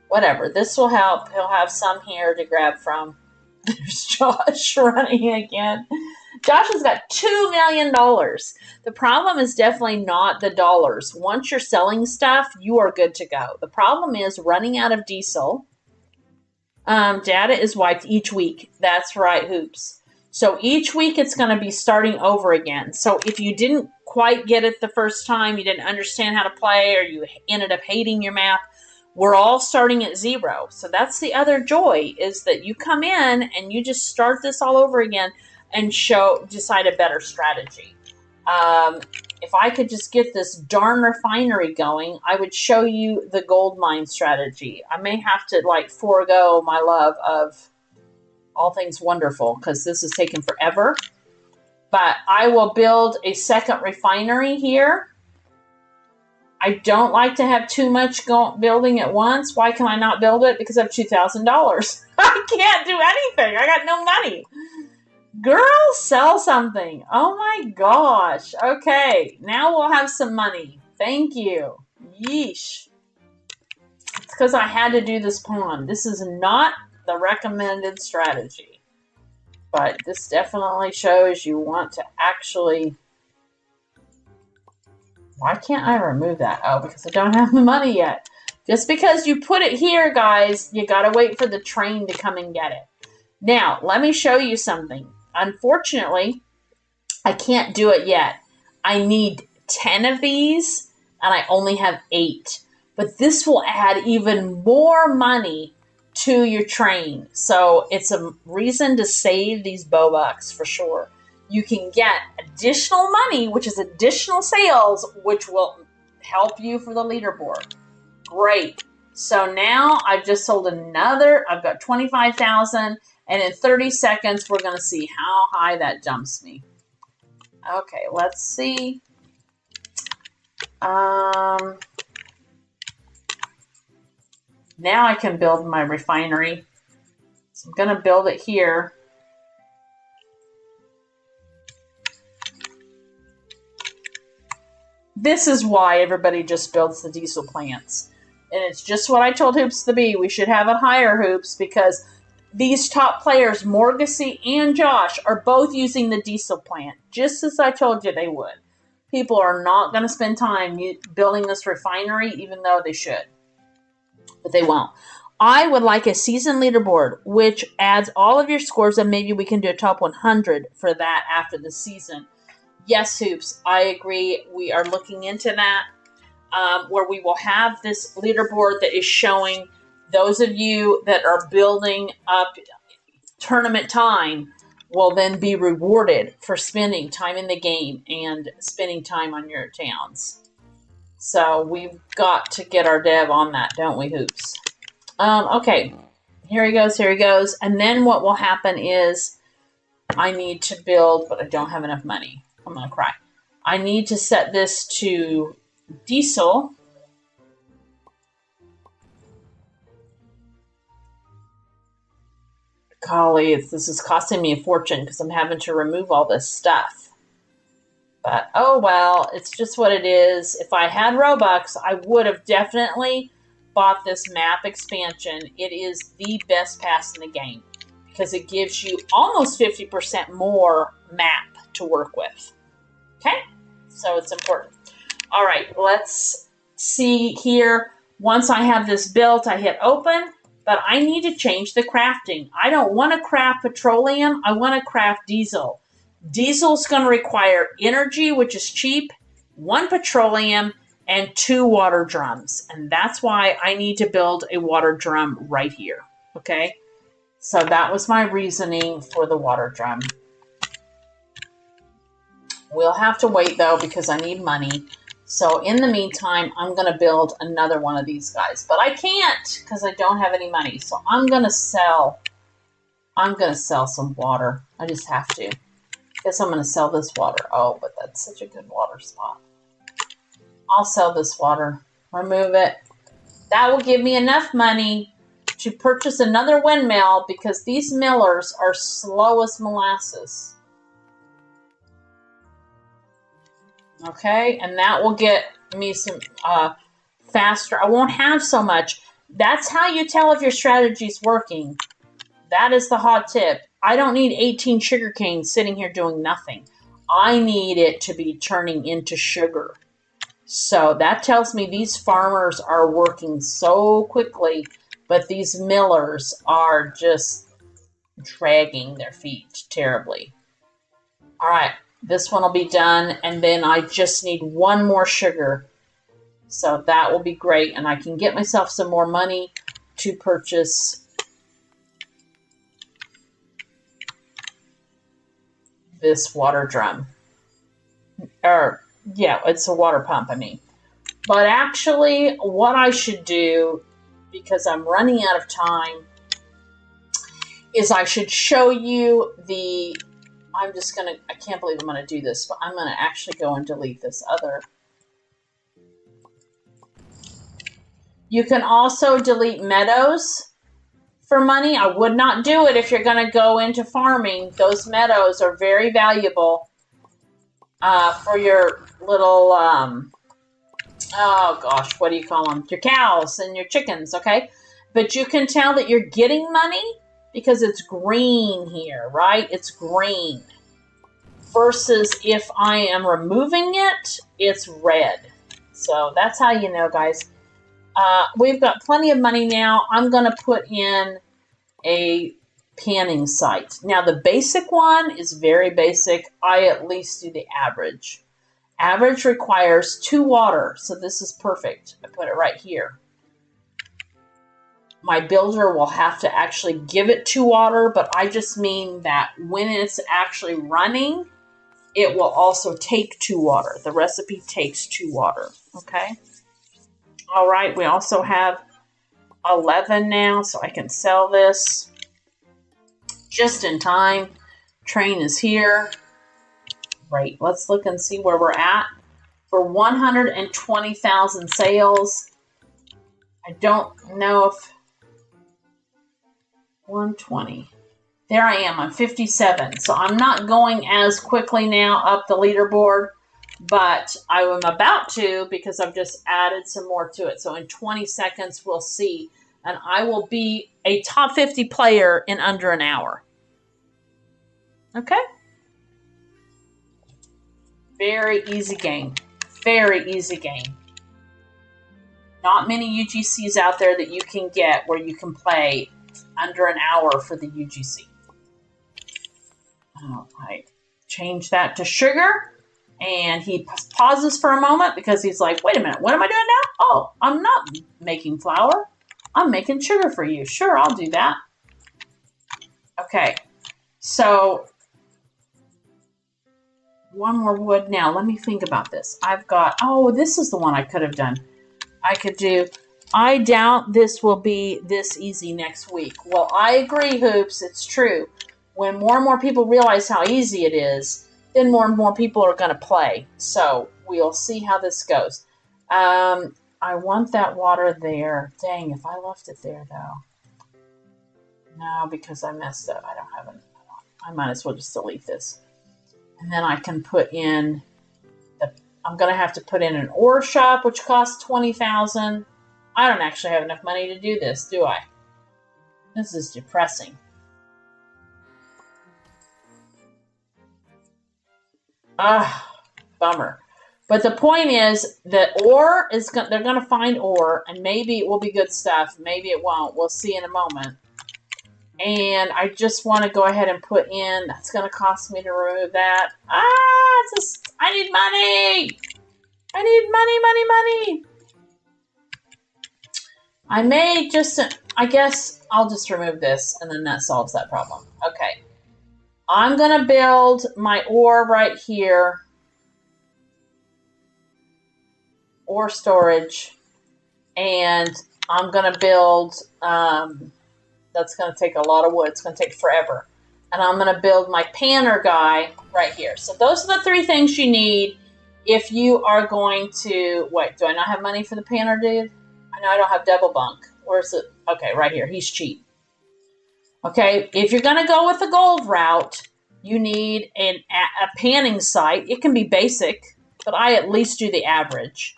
Whatever. This will help. He'll have some here to grab from. There's Josh running again. Josh has got $2 million. The problem is definitely not the dollars. Once you're selling stuff, you are good to go. The problem is running out of diesel. Data is wiped each week. That's right, Hoops. So each week it's going to be starting over again. So if you didn't quite get it the first time, you didn't understand how to play, or you ended up hating your map, we're all starting at 0. So that's the other joy, is that you come in and you just start this all over again and decide a better strategy. If I could just get this darn refinery going, I would show you the gold mine strategy. I may have to like forego my love of all things wonderful because this is taking forever. But I will build a second refinery here. I don't like to have too much building at once. Why can I not build it? Because I have $2,000. I can't do anything. I got no money. Girl, sell something. Oh my gosh. Okay, now we'll have some money. Thank you. Yeesh. It's because I had to do this pawn. This is not the recommended strategy. But this definitely shows you want to actually... Why can't I remove that? Oh, because I don't have the money yet. Just because you put it here, guys, you got to wait for the train to come and get it. Now, let me show you something. Unfortunately, I can't do it yet. I need 10 of these, and I only have 8. But this will add even more money to your train. So it's a reason to save these Bobucks for sure. You can get additional money, which is additional sales, which will help you for the leaderboard. Great. So now I've just sold another. I've got 25,000, and in 30 seconds, we're going to see how high that jumps me. Okay, let's see. Now I can build my refinery. So I'm going to build it here. This is why everybody just builds the diesel plants. And it's just what I told Hoops to be. We should have it higher, Hoops, because these top players, Morgacy and Josh, are both using the diesel plant, just as I told you they would. People are not going to spend time building this refinery, even though they should. But they won't. I would like a season leaderboard, which adds all of your scores, and maybe we can do a top 100 for that after the season. Yes, Hoops, I agree. We are looking into that, where we will have this leaderboard that is showing those of you that are building up tournament time will then be rewarded for spending time in the game and spending time on your towns. So we've got to get our dev on that, don't we, Hoops? Okay, here he goes, here he goes. And then what will happen is I need to build, but I don't have enough money. I'm going to cry. I need to set this to diesel. Golly, this is costing me a fortune because I'm having to remove all this stuff. But, oh well, it's just what it is. If I had Robux, I would have definitely bought this map expansion. It is the best pass in the game because it gives you almost 50% more map to work with. Okay? So it's important. All right, let's see here. Once I have this built, I hit open, but I need to change the crafting. I don't want to craft petroleum. I want to craft diesel. Diesel's going to require energy, which is cheap, 1 petroleum, and 2 water drums. And that's why I need to build a water drum right here. Okay? So that was my reasoning for the water drum. We'll have to wait, though, because I need money. So in the meantime, I'm going to build another one of these guys. But I can't because I don't have any money. So I'm going to sell some water. I just have to. Guess I'm going to sell this water. Oh, but that's such a good water spot. I'll sell this water. Remove it. That will give me enough money to purchase another windmill because these millers are slow as molasses. Okay, and that will get me some faster. I won't have so much. That's how you tell if your strategy is working. That is the hot tip. I don't need 18 sugar canes sitting here doing nothing. I need it to be turning into sugar. So that tells me these farmers are working so quickly, but these millers are just dragging their feet terribly. All right, this one will be done, and then I just need one more sugar. So that will be great, and I can get myself some more money to purchase this water drum. Or, yeah, it's a water pump, I mean. But actually, what I should do, because I'm running out of time, is I should show you the... I can't believe I'm going to do this, but I'm going to actually go and delete this other. You can also delete meadows for money. I would not do it if you're going to go into farming. Those meadows are very valuable for your little, oh gosh, what do you call them? Your cows and your chickens, okay? But you can tell that you're getting money because it's green here, right? It's green. Versus if I am removing it, it's red. So that's how you know, guys. We've got plenty of money now. I'm going to put in a panning site. Now, the basic one is very basic. I at least do the average. Average requires 2 water, so this is perfect. I put it right here. My builder will have to actually give it 2 water, but I just mean that when it's actually running, it will also take 2 water. The recipe takes 2 water, okay? All right, we also have 11 now, so I can sell this just in time. Train is here. Great, let's look and see where we're at. For 120,000 sales, I don't know if 120. There I am, I'm 57. So I'm not going as quickly now up the leaderboard, but I am about to because I've just added some more to it. So in 20 seconds, we'll see. And I will be a top 50 player in under an hour. Okay? Very easy game. Very easy game. Not many UGCs out there that you can get where you can play under an hour for the UGC. All right. Change that to sugar. And he pauses for a moment because he's like, wait a minute, what am I doing now? Oh, I'm not making flour. I'm making sugar for you. Sure, I'll do that. Okay, so one more wood now. Let me think about this. I've got, oh, this is the one I could have done. I could do, I doubt this will be this easy next week. Well, I agree, Hoops. It's true. When more and more people realize how easy it is, then more and more people are going to play. So we'll see how this goes. I want that water there. Dang, if I left it there, though. No, because I messed up. I don't have it. I might as well just delete this. And then I can put in, I'm going to have to put in an ore shop, which costs 20,000. I don't actually have enough money to do this, do I? This is depressing. Bummer. But the point is that ore is they're going to find ore, and maybe it will be good stuff. Maybe it won't. We'll see in a moment. And I just want to go ahead and put in, that's going to cost me to remove that. I need money. I need money. I may just, I guess I'll just remove this, and then that solves that problem. Okay. I'm going to build my ore right here. Ore storage. And I'm going to build, that's going to take a lot of wood. It's going to take forever. And I'm going to build my panner guy right here. So those are the 3 things you need if you are going to, wait, do I not have money for the panner dude? I know I don't have double bunk. Where's it? Okay, right here. He's cheap. Okay, if you're going to go with the gold route, you need a panning site. It can be basic, but I at least do the average.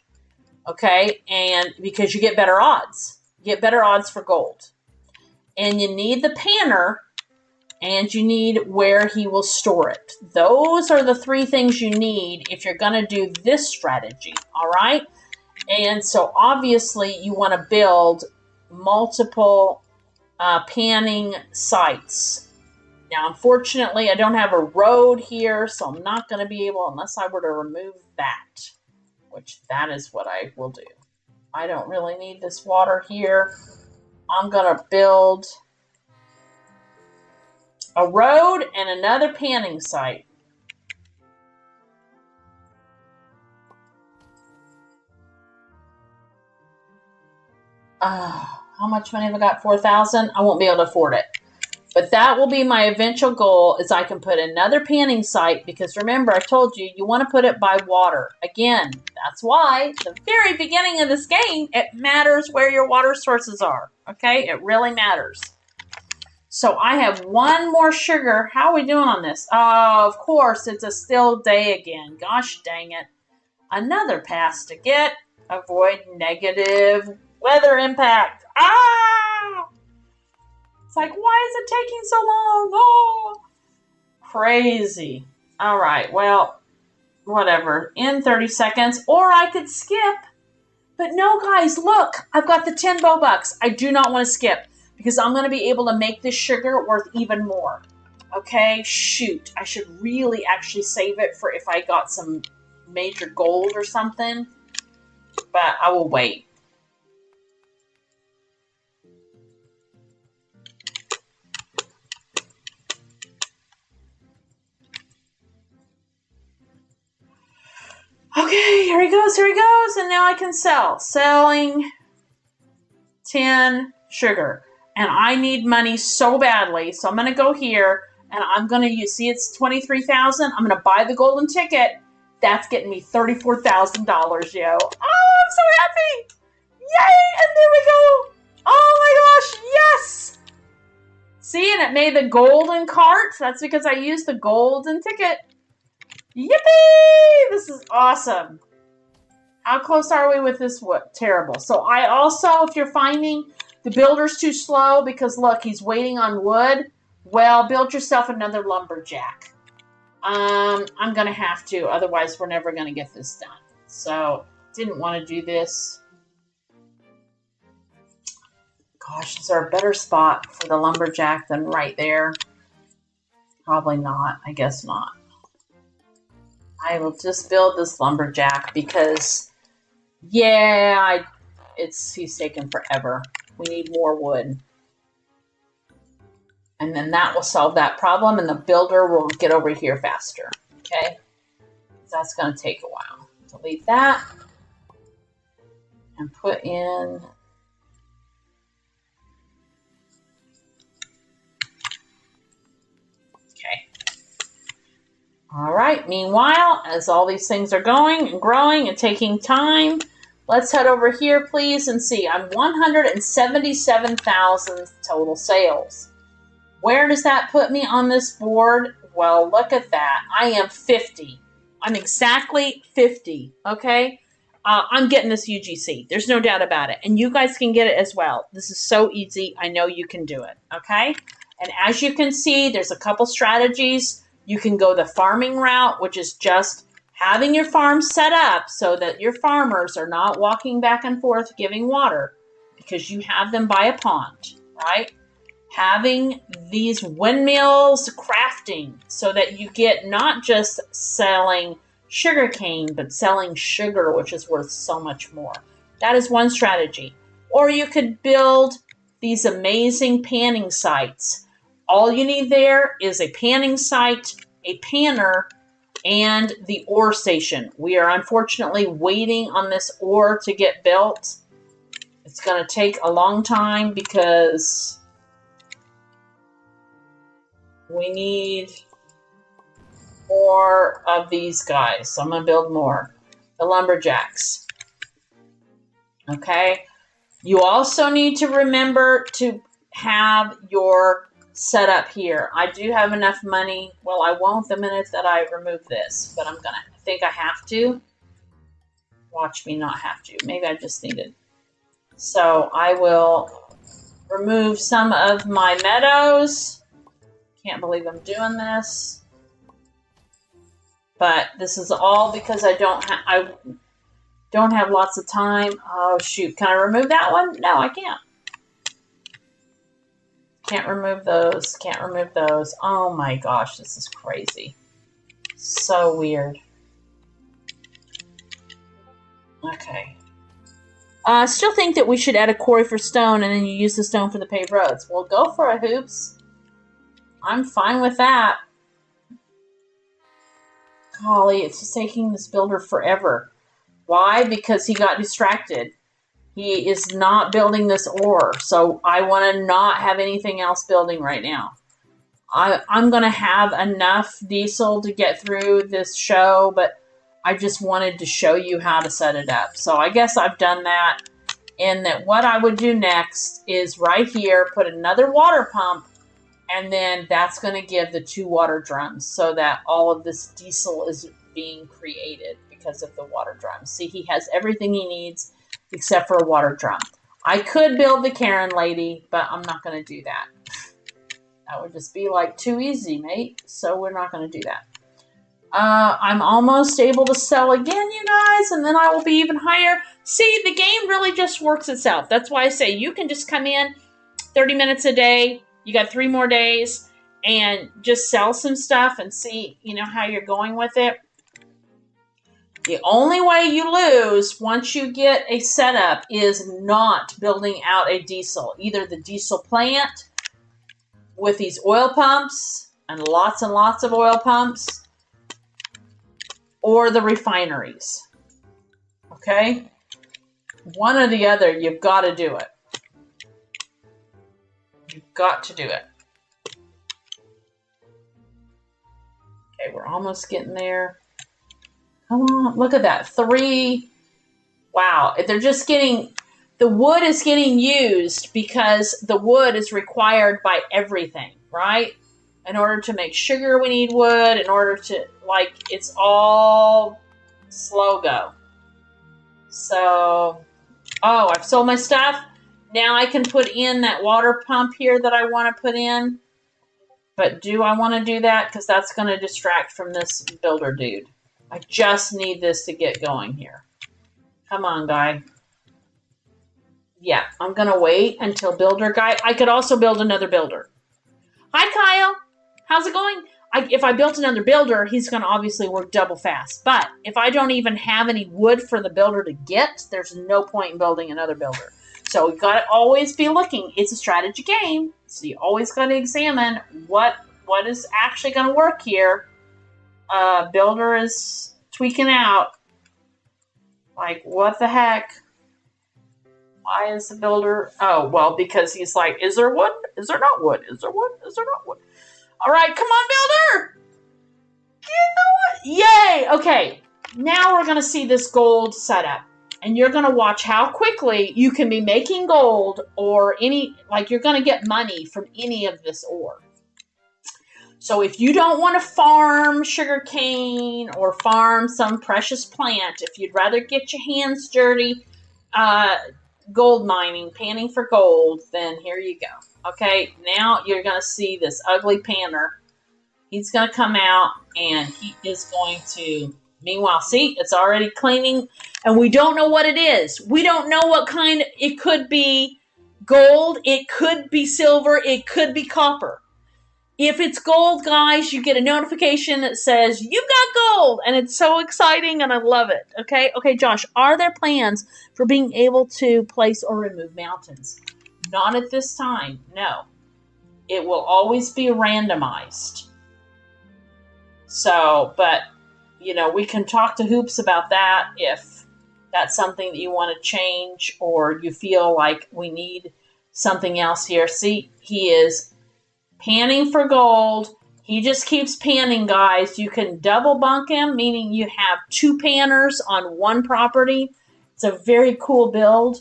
Okay, and because you get better odds. You get better odds for gold. And you need the panner, and you need where he will store it. Those are the 3 things you need if you're going to do this strategy, all right? And so obviously you want to build multiple panning sites. Now, unfortunately, I don't have a road here, so I'm not going to be able, unless I were to remove that, which that is what I will do. I don't really need this water here. I'm going to build a road and another panning site. How much money have I got? 4,000. I won't be able to afford it. But that will be my eventual goal, is I can put another panning site, because remember, I told you, you want to put it by water. Again, that's why the very beginning of this game, it matters where your water sources are. Okay? It really matters. So I have one more sugar. How are we doing on this? Oh, of course, it's a still day again. Gosh dang it. Another pass to get. Avoid negative weather impact. Ah! It's like, why is it taking so long? Oh, crazy. All right, well, whatever. In 30 seconds, or I could skip. But no, guys, look, I've got the 10 Robux. I do not want to skip, because I'm going to be able to make this sugar worth even more. Okay, shoot. I should really actually save it for if I got some major gold or something. But I will wait. Okay, here he goes, and now I can sell. Selling 10 sugar. And I need money so badly, so I'm going to go here, and I'm going to use, see, it's 23,000. I'm going to buy the golden ticket. That's getting me $34,000, yo. Oh, I'm so happy. Yay, and there we go. Oh my gosh, yes. See, and it made the golden cart. That's because I used the golden ticket. Yippee! This is awesome. How close are we with this? What? Terrible. So I also, if you're finding the builder's too slow because, look, he's waiting on wood, well, build yourself another lumberjack. I'm going to have to. Otherwise, we're never going to get this done. So, didn't want to do this. Gosh, is there a better spot for the lumberjack than right there? Probably not. I guess not. I will just build this lumberjack because, yeah, he's taking forever. We need more wood. And then that will solve that problem, and the builder will get over here faster. Okay? That's going to take a while. Delete that. And put in... All right, meanwhile, as all these things are going and growing and taking time, let's head over here, please, and see. I'm 177,000 total sales. Where does that put me on this board? Well, look at that. I am 50. I'm exactly 50, okay? I'm getting this UGC. There's no doubt about it. And you guys can get it as well. This is so easy. I know you can do it, okay? And as you can see, there's a couple strategies. You can go the farming route, which is just having your farm set up so that your farmers are not walking back and forth giving water because you have them by a pond, right? Having these windmills crafting so that you get not just selling sugarcane, but selling sugar, which is worth so much more. That is one strategy. Or you could build these amazing panning sites. All you need there is a panning site, a panner, and the ore station. We are unfortunately waiting on this ore to get built. It's going to take a long time because we need more of these guys. So I'm going to build more. The lumberjacks. Okay? You also need to remember to have your set up here. I do have enough money. Well, I won't the minute that I remove this, but I think I have to. Watch me not have to. Maybe I just need it. So I will remove some of my meadows. Can't believe I'm doing this. But this is all because I don't have lots of time. Oh shoot, can I remove that one? No, I can't. Can't remove those. Can't remove those. Oh my gosh, this is crazy. So weird. Okay. I still think that we should add a quarry for stone, and then you use the stone for the paved roads. Well, go for it, Hoops. I'm fine with that. Golly, it's just taking this builder forever. Why? Because he got distracted. He is not building this ore, so I want to not have anything else building right now. I'm going to have enough diesel to get through this show, but I just wanted to show you how to set it up. So I guess I've done that. And that what I would do next is right here, put another water pump, and then that's going to give the 2 water drums so that all of this diesel is being created because of the water drums. See, he has everything he needs except for a water drum. I could build the Karen lady, but I'm not going to do that. That would just be like too easy, mate. So we're not going to do that. I'm almost able to sell again, you guys, and then I will be even higher. See, the game really just works itself. That's why I say you can just come in 30 minutes a day. You got 3 more days and just sell some stuff and see, how you're going with it. The only way you lose once you get a setup is not building out a diesel. Either the diesel plant with these oil pumps and lots of oil pumps, or the refineries. Okay? One or the other, you've got to do it. You've got to do it. Okay, we're almost getting there. Come on, look at that. 3. Wow, they're just getting, the wood is getting used because the wood is required by everything, right? In order to make sugar, we need wood. In order to, it's all slow go. So, I've sold my stuff. Now I can put in that water pump here that I want to put in. But do I want to do that? Because that's going to distract from this builder dude. I just need this to get going here. Come on, guy. Yeah, I'm going to wait until builder guy. I could also build another builder. Hi, Kyle. How's it going? If I built another builder, he's going to obviously work double fast. But if I don't even have any wood for the builder to get, there's no point in building another builder. So you've got to always be looking. It's a strategy game. So you always got to examine what is actually going to work here. Builder is tweaking out. What the heck? Why is the builder? Oh, well, because he's like, is there wood? Is there not wood? Is there wood? Is there not wood? All right, come on, builder. Yay. Okay, now we're going to see this gold setup. And you're going to watch how quickly you can be making gold or you're going to get money from any of this ore. So if you don't want to farm sugarcane or farm some precious plant, if you'd rather get your hands dirty gold mining, panning for gold, then here you go. Okay, now you're going to see this ugly panner. He's going to come out and he is going to, meanwhile, see, it's already cleaning and we don't know what it is. We don't know what kind, it could be gold, it could be silver, it could be copper. If it's gold, guys, you get a notification that says, you've got gold, and it's so exciting, and I love it, okay? Okay, Josh, are there plans for being able to place or remove mountains? Not at this time, no. It will always be randomized. So, but, we can talk to Hoops about that if that's something that you want to change or you feel like we need something else here. See, he is panning for gold. He just keeps panning, guys. You can double bunk him, meaning you have 2 panners on one property. It's a very cool build,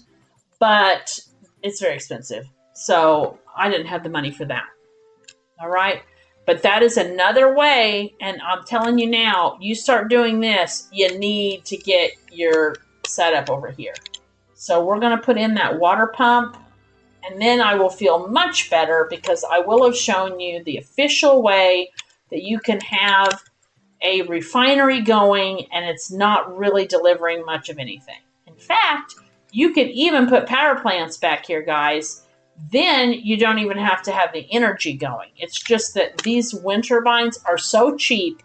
but it's very expensive. So I didn't have the money for that. All right. But that is another way. And I'm telling you now, you start doing this, you need to get your setup over here. So we're going to put in that water pump. And then I will feel much better because I will have shown you the official way that you can have a refinery going and it's not really delivering much of anything. In fact, you could even put power plants back here, guys, then you don't even have to have the energy going. It's just that these wind turbines are so cheap,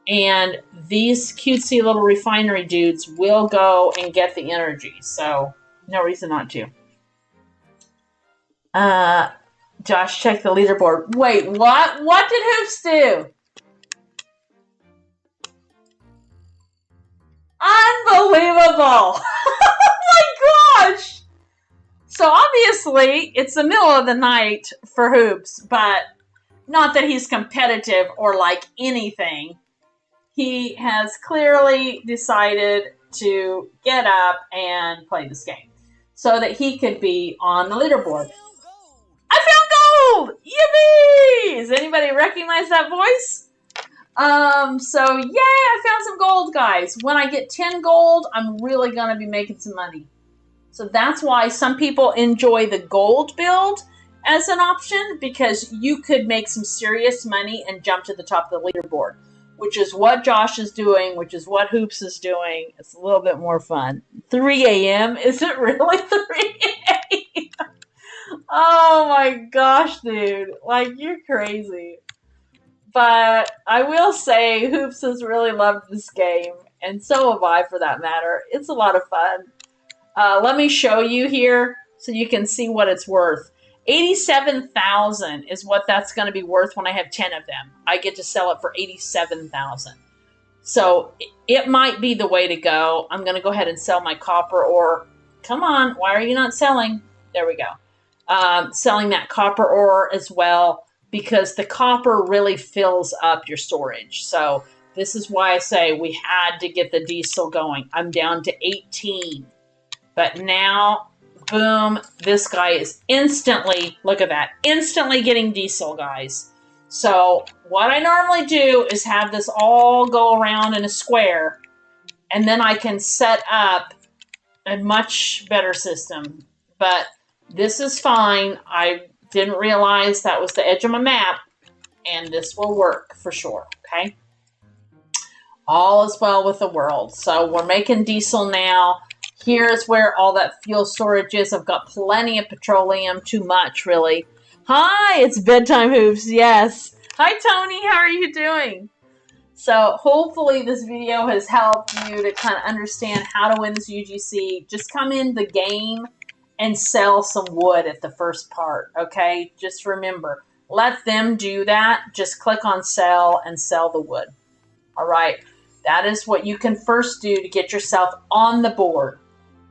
and these cutesy little refinery dudes will go and get the energy. So no reason not to. Josh, check the leaderboard. Wait, what? What did Hoops do? Unbelievable. Oh my gosh. So obviously it's the middle of the night for Hoops, but not that he's competitive or like anything. He has clearly decided to get up and play this game so that he could be on the leaderboard. I found gold! Yippee! Does anybody recognize that voice? So yay, I found some gold, guys. When I get 10 gold, I'm really going to be making some money. So that's why some people enjoy the gold build as an option, because you could make some serious money and jump to the top of the leaderboard, which is what Josh is doing, which is what Hoops is doing. It's a little bit more fun. 3 a.m.? Is it really 3 a.m.? Oh my gosh, dude. Like, you're crazy. But I will say Hoops has really loved this game, and so have I for that matter. It's a lot of fun. Let me show you here so you can see what it's worth. 87,000 is what that's going to be worth when I have 10 of them. I get to sell it for 87,000. So it might be the way to go. I'm going to go ahead and sell my copper ore. Come on, why are you not selling? There we go. Selling that copper ore as well, because the copper really fills up your storage. So this is why I say we had to get the diesel going. I'm down to 18. But now, boom, this guy is instantly, look at that, instantly getting diesel, guys. So what I normally do is have this all go around in a square, and then I can set up a much better system. But this is fine. I didn't realize that was the edge of my map, and this will work for sure, okay? All is well with the world. So we're making diesel now. Here's where all that fuel storage is. I've got plenty of petroleum, too much, really. Hi, it's bedtime, Hoops, yes. Hi, Tony, how are you doing? So hopefully this video has helped you to kind of understand how to win this UGC. Just come in the game and sell some wood at the first part, okay? Just remember, let them do that. Just click on sell and sell the wood, all right? That is what you can first do to get yourself on the board.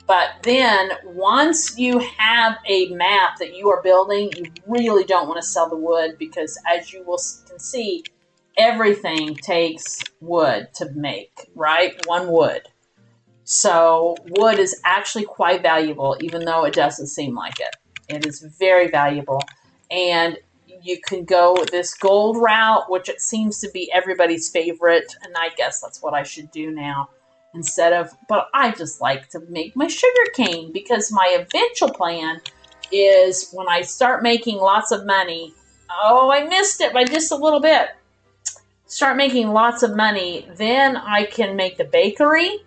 But then once you have a map that you are building, you really don't want to sell the wood, because as you can see, everything takes wood to make, right? One wood. So wood is actually quite valuable, even though it doesn't seem like it. It is very valuable. And you can go this gold route, which it seems to be everybody's favorite. And I guess that's what I should do now. Instead of, but I just like to make my sugar cane, because my eventual plan is when I start making lots of money. Oh, I missed it by just a little bit. Start making lots of money, then I can make the bakery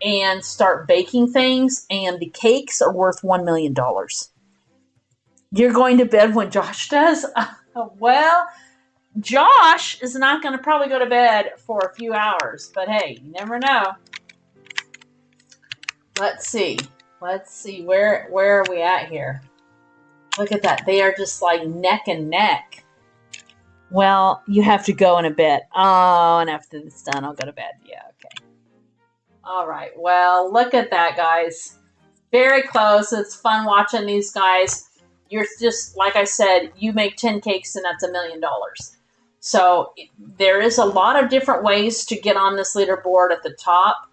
and start baking things, and the cakes are worth $1 million. You're going to bed when Josh does? Well, Josh is not going to probably go to bed for a few hours, but hey, you never know. Let's see. Let's see. Where are we at here? Look at that. They are just like neck and neck. Well, you have to go in a bit. Oh, and after it's done, I'll go to bed. Yeah, okay. All right. Well, look at that, guys. Very close. It's fun watching these guys. You're just, like I said, you make 10 cakes and that's $1 million. So there is a lot of different ways to get on this leaderboard at the top.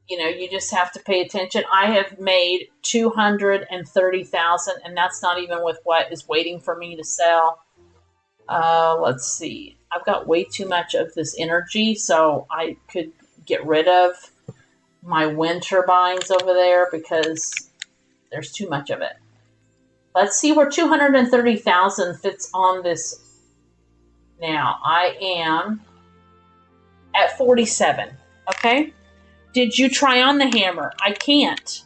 You know, you just have to pay attention. I have made 230,000, and that's not even with what is waiting for me to sell. Let's see. I've got way too much of this energy, so I could get rid of my wind turbines over there because there's too much of it. Let's see where 230,000 fits on this. Now, I am at 47, okay? Did you try on the hammer? I can't.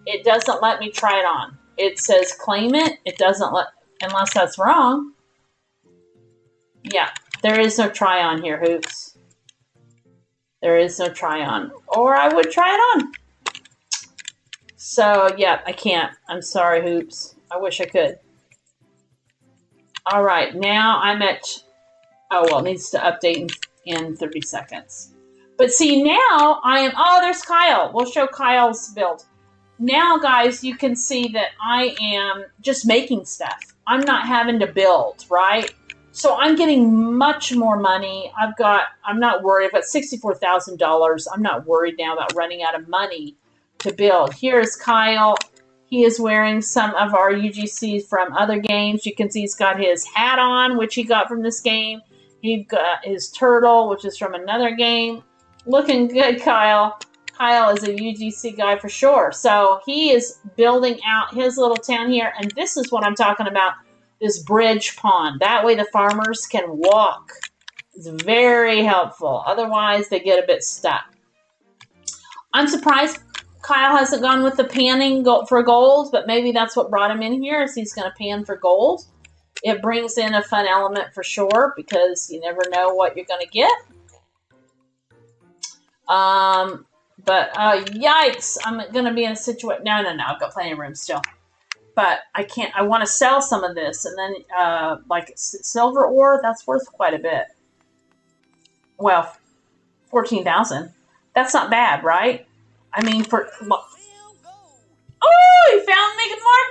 It doesn't let me try it on. it says claim it. It doesn't let, unless that's wrong. Yeah, there is no try on here, Hoops. There is no try on. Or I would try it on. So, yeah, I can't. I'm sorry, Hoops. I wish I could. All right, now I'm at, oh, well, it needs to update in 30 seconds. But see, now I am, oh, there's Kyle. We'll show Kyle's build. Now, guys, you can see that I am just making stuff. I'm not having to build, right? So I'm getting much more money. I'm not worried. I've got $64,000. I'm not worried now about running out of money to build. Here's Kyle. He is wearing some of our UGCs from other games. You can see he's got his hat on, which he got from this game. He's got his turtle, which is from another game. Looking good, Kyle. Kyle is a UGC guy for sure. So he is building out his little town here. And this is what I'm talking about, this bridge pond. That way the farmers can walk. It's very helpful. Otherwise, they get a bit stuck. I'm surprised Kyle hasn't gone with the panning for gold, but maybe that's what brought him in here, is he's going to pan for gold. It brings in a fun element for sure, because you never know what you're going to get. But yikes, I'm going to be in a situation. No, I've got plenty of room still. But I can't, I want to sell some of this. And then, like silver ore, that's worth quite a bit. Well, 14,000. That's not bad, right? I mean, for, oh, he found me more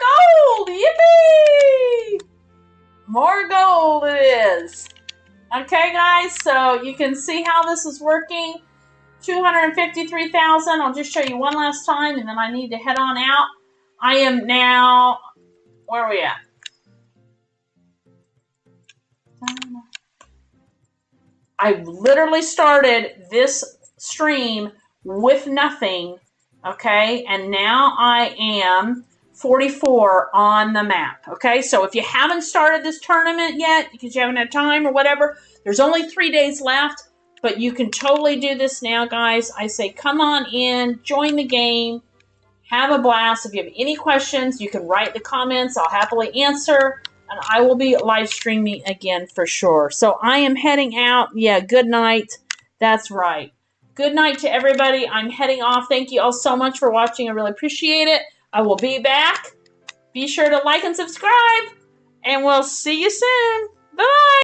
gold. Yippee! More gold it is. Okay, guys, so you can see how this is working. 253,000. I'll just show you one last time, and then I need to head on out. I am now, where are we at? I literally started this stream with nothing, okay? And now I am 44 on the map, okay? So if you haven't started this tournament yet, because you haven't had time or whatever, there's only 3 days left. But you can totally do this now, guys. I say come on in, join the game, have a blast. If you have any questions, you can write the comments. I'll happily answer, and I will be live streaming again for sure. So I am heading out. Yeah, good night. That's right. Good night to everybody. I'm heading off. Thank you all so much for watching. I really appreciate it. I will be back. Be sure to like and subscribe, and we'll see you soon. Bye.